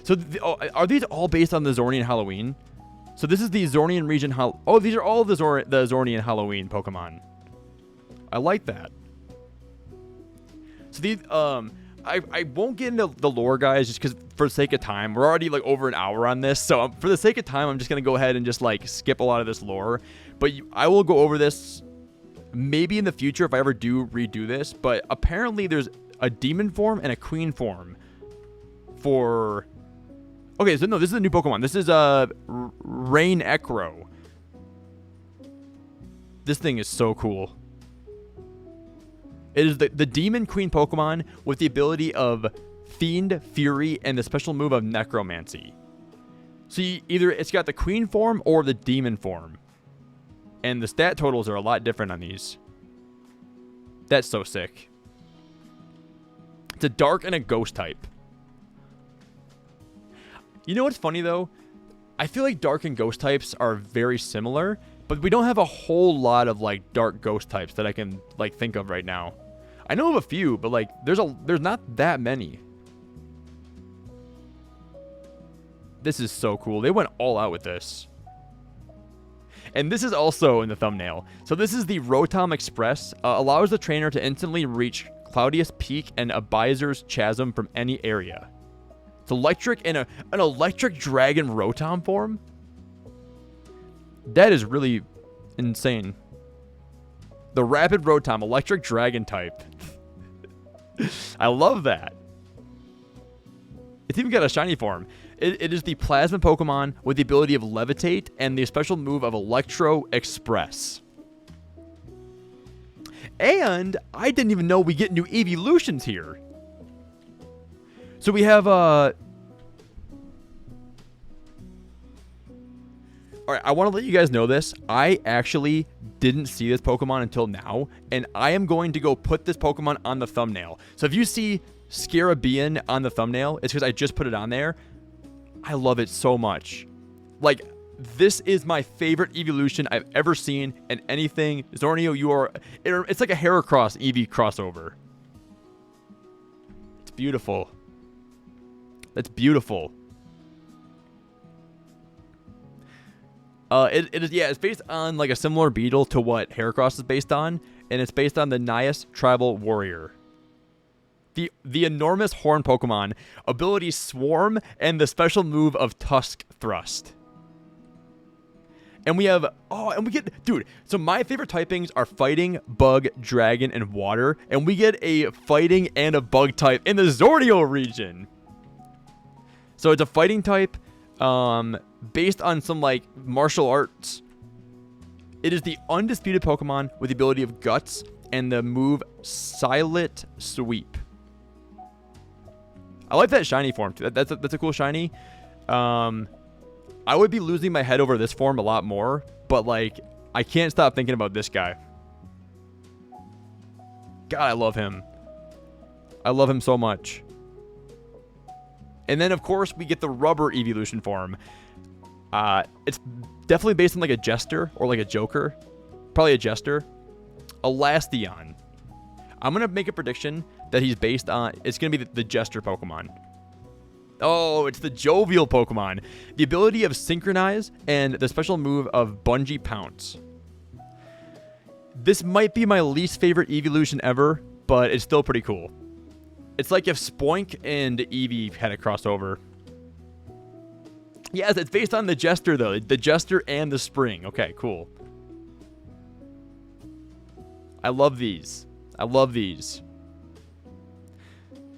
So, are these all based on the Zorneon Halloween? So this is the Zorneo Region Oh, these are all the Zorneon Halloween Pokemon. I like that. So these, I won't get into the lore, guys, just because for the sake of time. We're already like over an hour on this, so for the sake of time, I'm just gonna go ahead and just like skip a lot of this lore. But I will go over this maybe in the future if I ever do redo this. But apparently, there's a demon form and a queen form for. Okay, so no, this is a new Pokemon. This is Rain Ekro. This thing is so cool. It is the Demon Queen Pokemon with the ability of Fiend, Fury, and the special move of Necromancy. So either it's got the Queen form or the Demon form. And the stat totals are a lot different on these. That's so sick. It's a Dark and a Ghost type. You know what's funny, though? I feel like Dark and Ghost types are very similar, but we don't have a whole lot of, like, Dark Ghost types that I can, like, think of right now. I know of a few, but, like, there's not that many. This is so cool. They went all out with this. And this is also in the thumbnail. So this is the Rotom Express. Allows the trainer to instantly reach Cloudius Peak and Abizur's Chasm from any area. It's electric and an electric dragon Rotom form? That is really insane. The Rapid Rotom, electric dragon type. I love that. It's even got a shiny form. It is the Plasma Pokemon with the ability of Levitate and the special move of Electro Express. And I didn't even know we get new evolutions here. So we have, Alright, I want to let you guys know this. I actually didn't see this Pokemon until now, and I am going to go put this Pokemon on the thumbnail. So if you see Scarabean on the thumbnail, it's because I just put it on there. I love it so much. Like, this is my favorite evolution I've ever seen in anything. Zorneo, it's like a Heracross Eevee crossover. It's beautiful. That's beautiful. It's based on like a similar beetle to what Heracross is based on, and it's based on the Nias Tribal Warrior. The enormous horn Pokemon, ability Swarm, and the special move of Tusk Thrust. And we have, dude, so my favorite typings are Fighting, Bug, Dragon, and Water, and we get a Fighting and a Bug type in the Zorneo region. So it's a Fighting type, based on some, like, martial arts. It is the undisputed Pokemon with the ability of Guts and the move Silent Sweep. I like that shiny form, too. That's a cool shiny. I would be losing my head over this form a lot more, but, like, I can't stop thinking about this guy. God, I love him. I love him so much. And then, of course, we get the Rubber evolution form. It's definitely based on, like, a Jester or, like, a Joker. Probably a Jester. Elastion. I'm going to make a prediction that he's based on... It's going to be the Jester Pokemon. Oh, it's the Jovial Pokemon. The ability of Synchronize and the special move of Bungee Pounce. This might be my least favorite evolution ever, but it's still pretty cool. It's like if Spoink and Eevee had a crossover. Yes, it's based on the Jester, though. The Jester and the Spring. Okay, cool. I love these. I love these.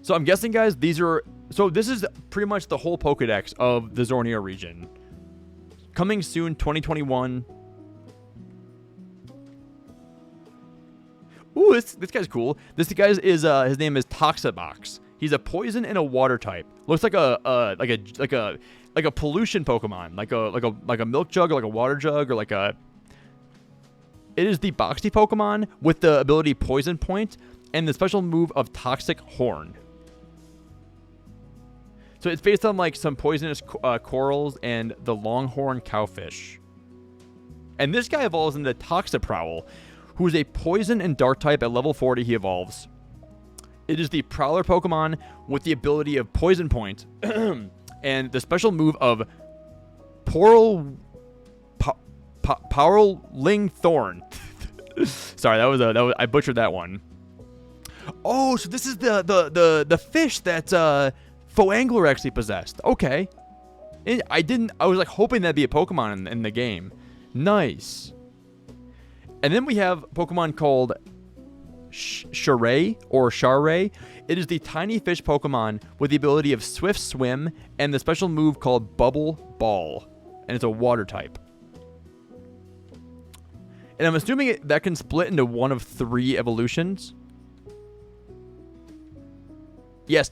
So I'm guessing, guys, these are... So this is pretty much the whole Pokedex of the Zorneo region. Coming soon, 2021. Ooh, this guy's cool. This guy is his name is Toxabox. He's a poison and a water type. Looks like a pollution Pokemon, like a milk jug or like a water jug or like a. It is the Boxy Pokemon with the ability Poison Point and the special move of Toxic Horn. So it's based on like some poisonous corals and the Longhorn Cowfish. And this guy evolves into Toxaprowl, who is a poison and dark type. At level 40, he evolves. It is the Prowler Pokemon with the ability of Poison Point and the special move of Powering Thorn. Sorry, that was I butchered that one. Oh, so this is the fish that Faux Angler actually possessed. Okay. I was like hoping that'd be a Pokemon in the game. Nice. And then we have Pokemon called Sharay or Sharay. It is the tiny fish Pokemon with the ability of Swift Swim and the special move called Bubble Ball. And it's a water type. And I'm assuming that can split into one of 3 evolutions. Yes,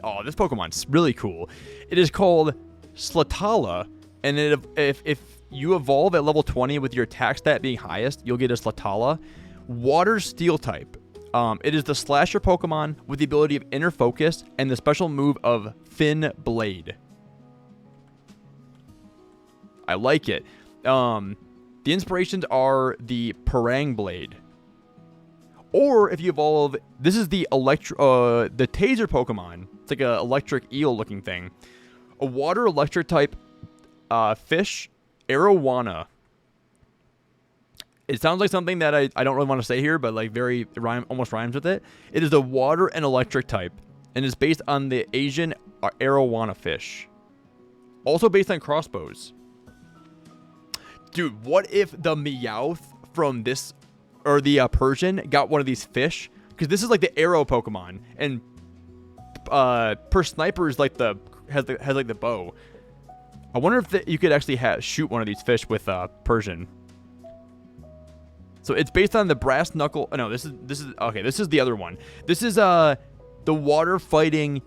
oh, this Pokemon's really cool. It is called Slatala, and if you evolve at level 20 with your attack stat being highest, you'll get a Slatala. Water Steel type. It is the slasher Pokemon with the ability of Inner Focus and the special move of Fin Blade. I like it. The inspirations are the Parang Blade. Or if you evolve, this is the the Taser Pokemon. It's like an electric eel looking thing. A water electric type fish, Arowana. It sounds like something that I don't really want to say here, but like almost rhymes with it. It is a water and electric type, and is based on the Asian Arowana fish. Also based on crossbows. Dude, what if the Meowth from this, or the Persian, got one of these fish? Because this is like the arrow Pokemon, and per sniper is like has like the bow. I wonder if you could actually shoot one of these fish with Persian. So it's based on the brass knuckle. Oh, no, this is okay. This is the other one. This is the water fighting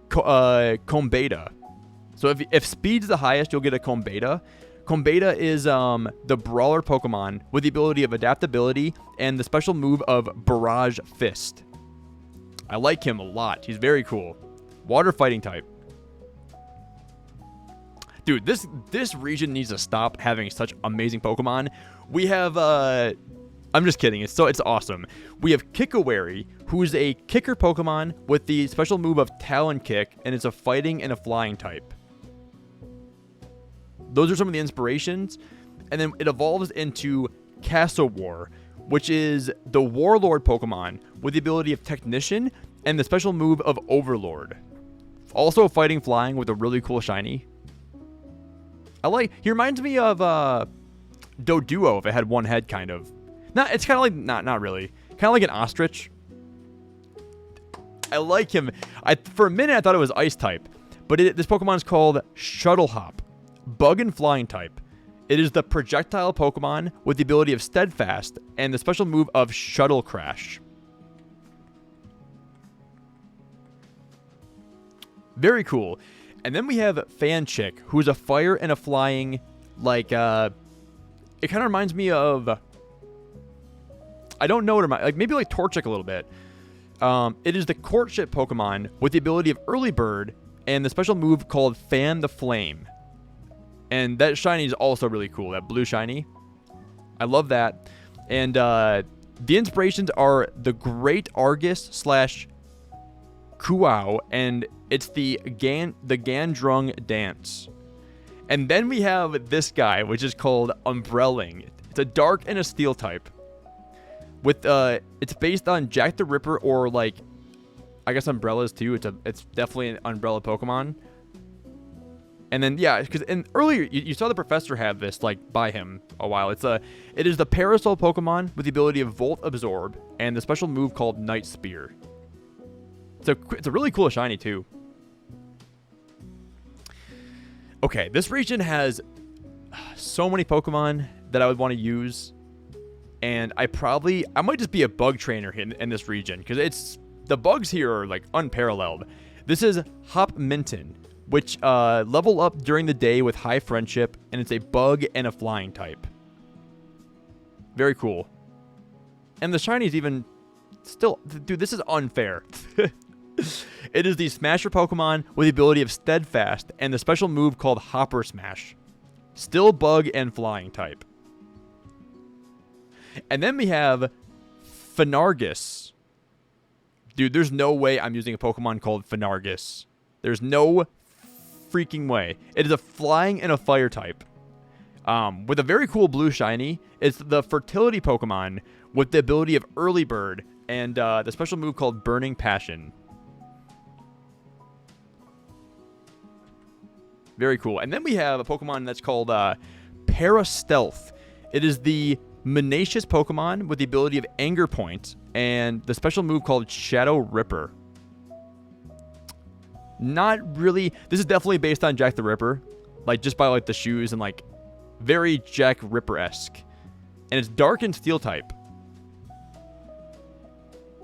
Combeta. So if speed's the highest, you'll get a Combeta. Combeta is the brawler Pokemon with the ability of adaptability and the special move of Barrage Fist. I like him a lot. He's very cool. Water fighting type. Dude, this region needs to stop having such amazing Pokemon. We have I'm just kidding. It's awesome. We have Kikawari, who is a kicker Pokemon with the special move of Talon Kick, and it's a fighting and a flying type. Those are some of the inspirations. And then it evolves into Castle War, which is the Warlord Pokemon with the ability of Technician and the special move of Overlord. Also fighting flying with a really cool shiny. He reminds me of Doduo if it had one head, kind of. It's kind of like, not really. Kind of like an ostrich. I like him. For a minute, I thought it was ice type. But this Pokemon is called Shuttle Hop. Bug and flying type. It is the projectile Pokemon with the ability of Steadfast and the special move of Shuttle Crash. Very cool. And then we have Fanchick, who's a fire and a flying, like, it kind of reminds me of, I don't know what it reminds, like maybe like Torchic a little bit. It is the courtship Pokemon with the ability of Early Bird and the special move called Fan the Flame. And that shiny is also really cool, that blue shiny. I love that. And the inspirations are the Great Argus / Kuau, and it's the Gandrung Dance. And then we have this guy, which is called Umbrelling. It's a dark and a steel type. With it's based on Jack the Ripper, or like, I guess umbrellas too. It's definitely an umbrella Pokemon. And then, yeah, because earlier, you saw the professor have this, like, by him a while. It is the Parasol Pokemon with the ability of Volt Absorb and the special move called Night Spear. It's a really cool shiny, too. Okay, this region has so many Pokemon that I would want to use. And I might just be a bug trainer in this region, because the bugs here are, like, unparalleled. This is Hop Minton, which level up during the day with high friendship, and it's a bug and a flying type. Very cool. And the shinies even still, dude, this is unfair. It is the Smasher Pokemon with the ability of Steadfast and the special move called Hopper Smash. Still bug and flying type. And then we have Finargus. Dude, there's no way I'm using a Pokemon called Finargus. There's no freaking way. It is a flying and a fire type. With a very cool blue shiny. It's the fertility Pokemon with the ability of Early Bird and the special move called Burning Passion. Very cool. And then we have a Pokemon that's called Parastealth. It is the Menacious Pokemon with the ability of Anger Point and the special move called Shadow Ripper. Not really. This is definitely based on Jack the Ripper, like just by like the shoes and like very Jack Ripper-esque. And it's dark and steel type.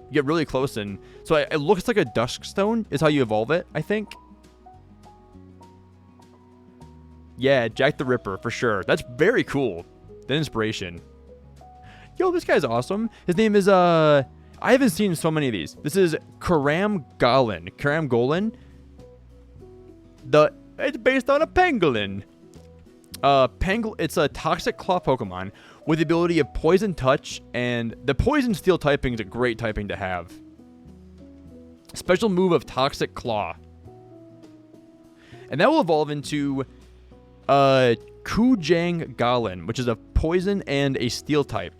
You get really close and so it looks like a Duskstone is how you evolve it, I think. Yeah, Jack the Ripper for sure. That's very cool. The inspiration. Yo, this guy's awesome. His name is I haven't seen so many of these. This is Karam Golin. It's based on a pangolin. It's a toxic claw Pokemon with the ability of Poison Touch, and the Poison Steel typing is a great typing to have. Special move of Toxic Claw. And that will evolve into Kujang Galin, which is a poison and a steel type.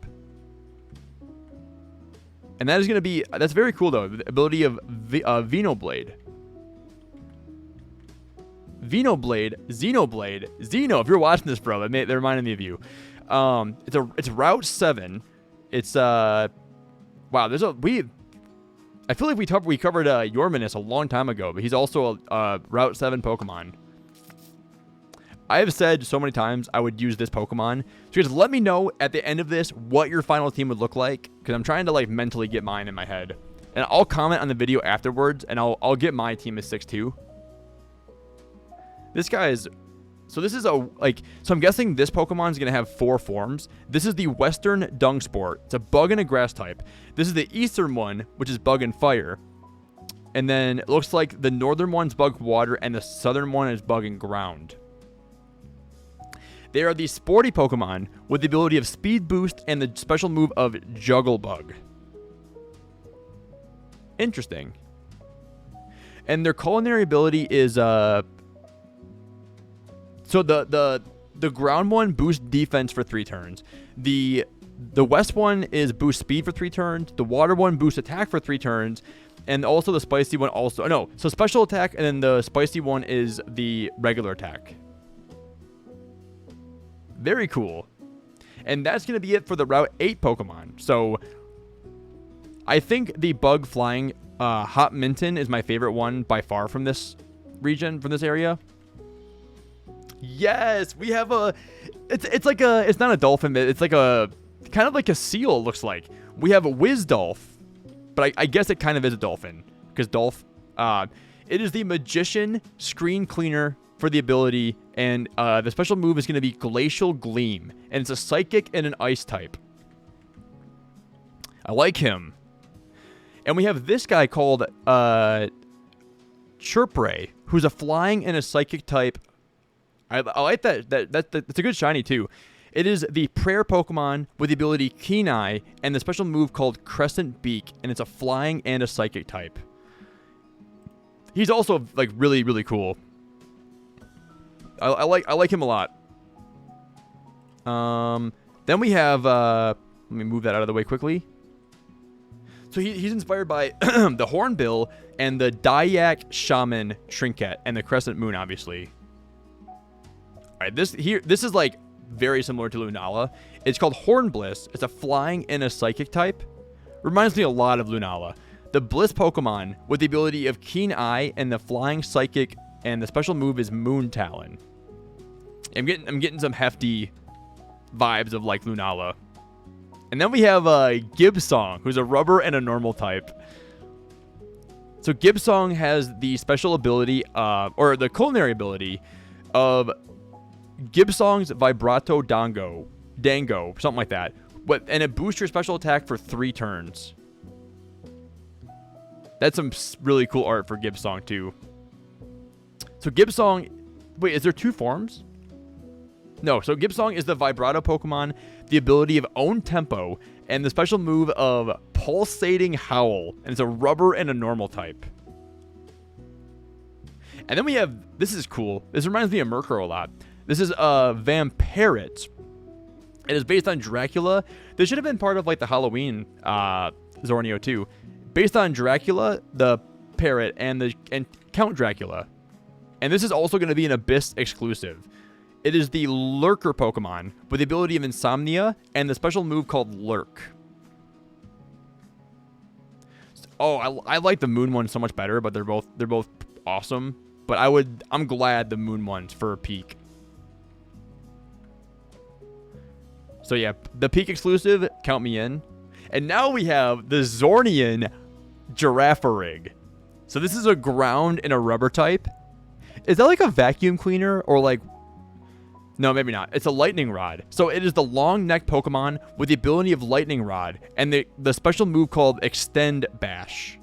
And that is going to be, that's very cool though, the ability of Xenoblade, Xeno, if you're watching this, bro, they're reminding me of you. It's Route 7. It's, wow, I feel like we covered Yorminus a long time ago, but he's also a Route 7 Pokemon. I have said so many times I would use this Pokemon. So guys, let me know at the end of this what your final team would look like, because I'm trying to like mentally get mine in my head. And I'll comment on the video afterwards, and I'll get my team as 6-2. This guy is... So this is so I'm guessing this Pokemon is going to have 4 forms. This is the Western Dungsport. It's a bug and a grass type. This is the Eastern one, which is bug and fire. And then it looks like the Northern one's bug water, and the Southern one is bug and ground. They are the sporty Pokemon with the ability of Speed Boost and the special move of Juggle Bug. Interesting. And their culinary ability is so the ground one boosts defense for 3 turns. The west one is boost speed for 3 turns. The water one boosts attack for 3 turns. And also the spicy one also... No, so special attack, and then the spicy one is the regular attack. Very cool. And that's going to be it for the Route 8 Pokemon. So, I think the bug flying Hop Minton is my favorite one by far from this region, from this area. Yes, we have a... It's like a... It's not a dolphin, it's like a... Kind of like a seal, it looks like. We have a Wizdolph, but I guess it kind of is a dolphin. Because Dolph... it is the Magician Screen Cleaner for the ability, and the special move is going to be Glacial Gleam, and it's a psychic and an ice type. I like him. And we have this guy called Chirpray, who's a flying and a psychic type. I like that. That's a good shiny too. It is the prayer Pokemon with the ability Keen Eye and the special move called Crescent Beak, and it's a flying and a psychic type. He's also like really, really cool. I like him a lot. Then we have let me move that out of the way quickly. So he's inspired by the Hornbill and the Dayak Shaman Trinket and the Crescent Moon, obviously. All right, this is like very similar to Lunala. It's called Horn Bliss. It's a flying and a psychic type. Reminds me a lot of Lunala. The Bliss Pokemon with the ability of Keen Eye and the flying psychic, and the special move is Moon Talon. I'm getting some hefty vibes of like Lunala. And then we have Gibsong, who's a rubber and a normal type. So Gibsong has the special ability, or the culinary ability of Gibsong's Vibrato Dango, something like that. And it boosts your special attack for 3 turns. That's some really cool art for Gibsong too. So Gibsong, wait, is there 2 forms? No, so Gibsong is the Vibrato Pokemon, the ability of Own Tempo, and the special move of Pulsating Howl, and it's a rubber and a normal type. And then we have, this is cool, this reminds me of Murkrow a lot. This is Vampirit. It is based on Dracula. This should have been part of like the Halloween Zorneo too. Based on Dracula, the parrot, and Count Dracula. And this is also going to be an Abyss exclusive. It is the Lurker Pokemon with the ability of Insomnia and the special move called Lurk. Oh, I like the Moon one so much better, but they're both awesome. But I'm glad the Moon one's for a peak. So yeah, the peak exclusive, count me in. And now we have the Zorneon Girafarig. So this is a ground and a rubber type. Is that like a vacuum cleaner or like... No, maybe not. It's a lightning rod. So it is the long neck Pokemon with the ability of lightning rod and the special move called Extend Bash.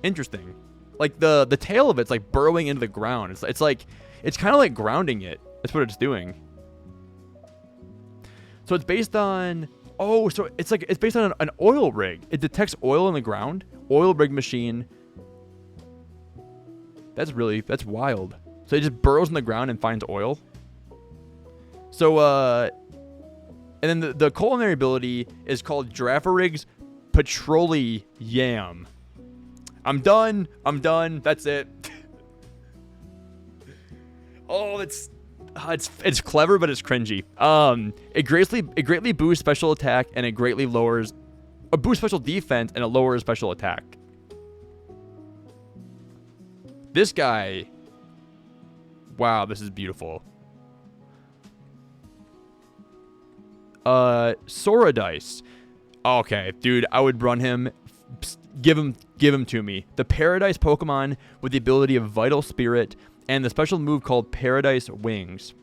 Interesting. Like the tail of it's like burrowing into the ground. It's kind of like grounding it. That's what it's doing. So it's based on... Oh, so it's based on an oil rig. It detects oil in the ground. Oil rig machine. That's wild. So it just burrows in the ground and finds oil. So, and then the culinary ability is called Girafarig's Petroli Yam. I'm done. That's it. Oh, it's clever, but it's cringy. It greatly boosts special attack and it greatly lowers, or boosts special defense and it lowers special attack. This guy, wow, this is beautiful. Soradice. Okay, dude, I would run him. Give him to me. The Paradise Pokemon with the ability of Vital Spirit and the special move called Paradise Wings.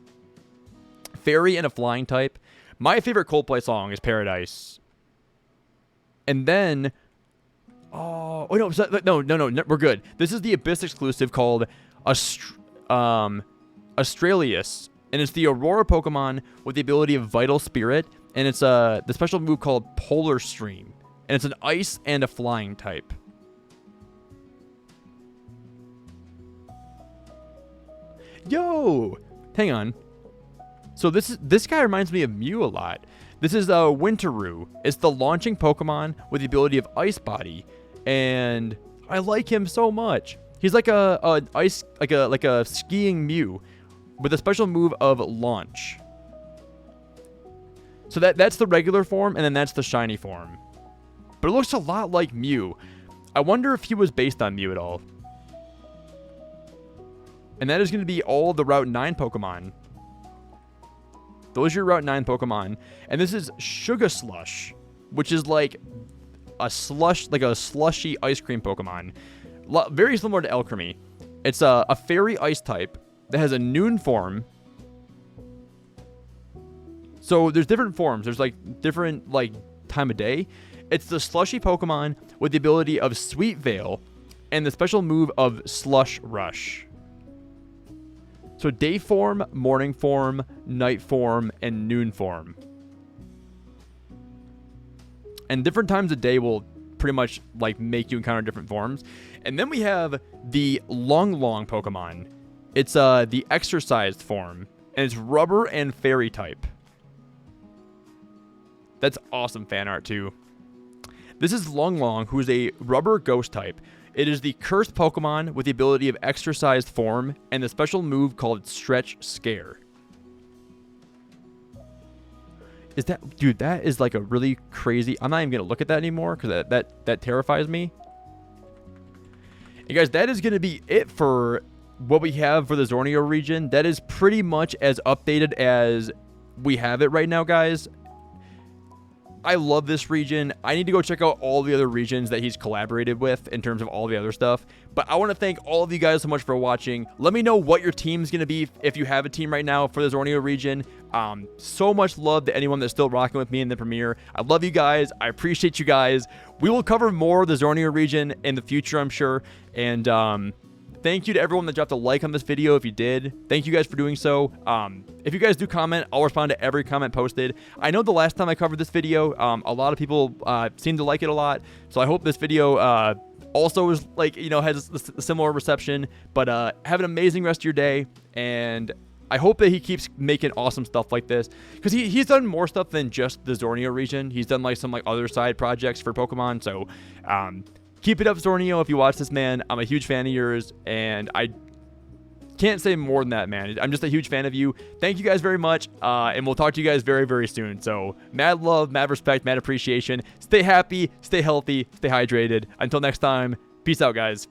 Fairy and a flying type. My favorite Coldplay song is Paradise. And then... Oh no, we're good. This is the Abyss exclusive called Australius. And it's the Aurora Pokemon with the ability of Vital Spirit. And it's the special move called Polar Stream. And it's an ice and a flying type. Yo! Hang on. So this guy reminds me of Mew a lot. This is Winteroo. It's the launching Pokemon with the ability of Ice Body. And I like him so much. He's like a skiing Mew with a special move of Launch. So that's the regular form, and then that's the shiny form. But it looks a lot like Mew. I wonder if he was based on Mew at all. And that is going to be all the Route 9 Pokemon. Those are your Route 9 Pokemon. And this is Sugar Slush, which is like a slushy ice cream Pokemon. Very similar to Alchemy. It's a fairy ice type that has a noon form. So there's different forms. There's like different like time of day. It's the slushy Pokemon with the ability of Sweet Veil and the special move of Slush Rush. So day form, morning form, night form, and noon form. And different times of day will pretty much like make you encounter different forms. And then we have the Long Pokemon. It's the exercised form, and it's rubber and fairy type. That's awesome fan art too. This is Long, who's a rubber ghost type. It is the cursed Pokemon with the ability of extra-sized form and the special move called Stretch Scare. Is that... Dude, that is like a really crazy... I'm not even going to look at that anymore because that terrifies me. And guys, that is going to be it for what we have for the Zorneo region. That is pretty much as updated as we have it right now, guys. I love this region. I need to go check out all the other regions that he's collaborated with in terms of all the other stuff. But I want to thank all of you guys so much for watching. Let me know what your team's going to be if you have a team right now for the Zorneo region. So much love to anyone that's still rocking with me in the premiere. I love you guys. I appreciate you guys. We will cover more of the Zorneo region in the future, I'm sure. And thank you to everyone that dropped a like on this video if you did. Thank you guys for doing so. If you guys do comment, I'll respond to every comment posted. I know the last time I covered this video, a lot of people seemed to like it a lot. So I hope this video also is like, you know, has a similar reception. But have an amazing rest of your day. And I hope that he keeps making awesome stuff like this. Because he's done more stuff than just the Zorneo region. He's done like some like other side projects for Pokemon. So keep it up, Zorneo, if you watch this, man. I'm a huge fan of yours, and I can't say more than that, man. I'm just a huge fan of you. Thank you guys very much, and we'll talk to you guys very, very soon. So, mad love, mad respect, mad appreciation. Stay happy, stay healthy, stay hydrated. Until next time, peace out, guys.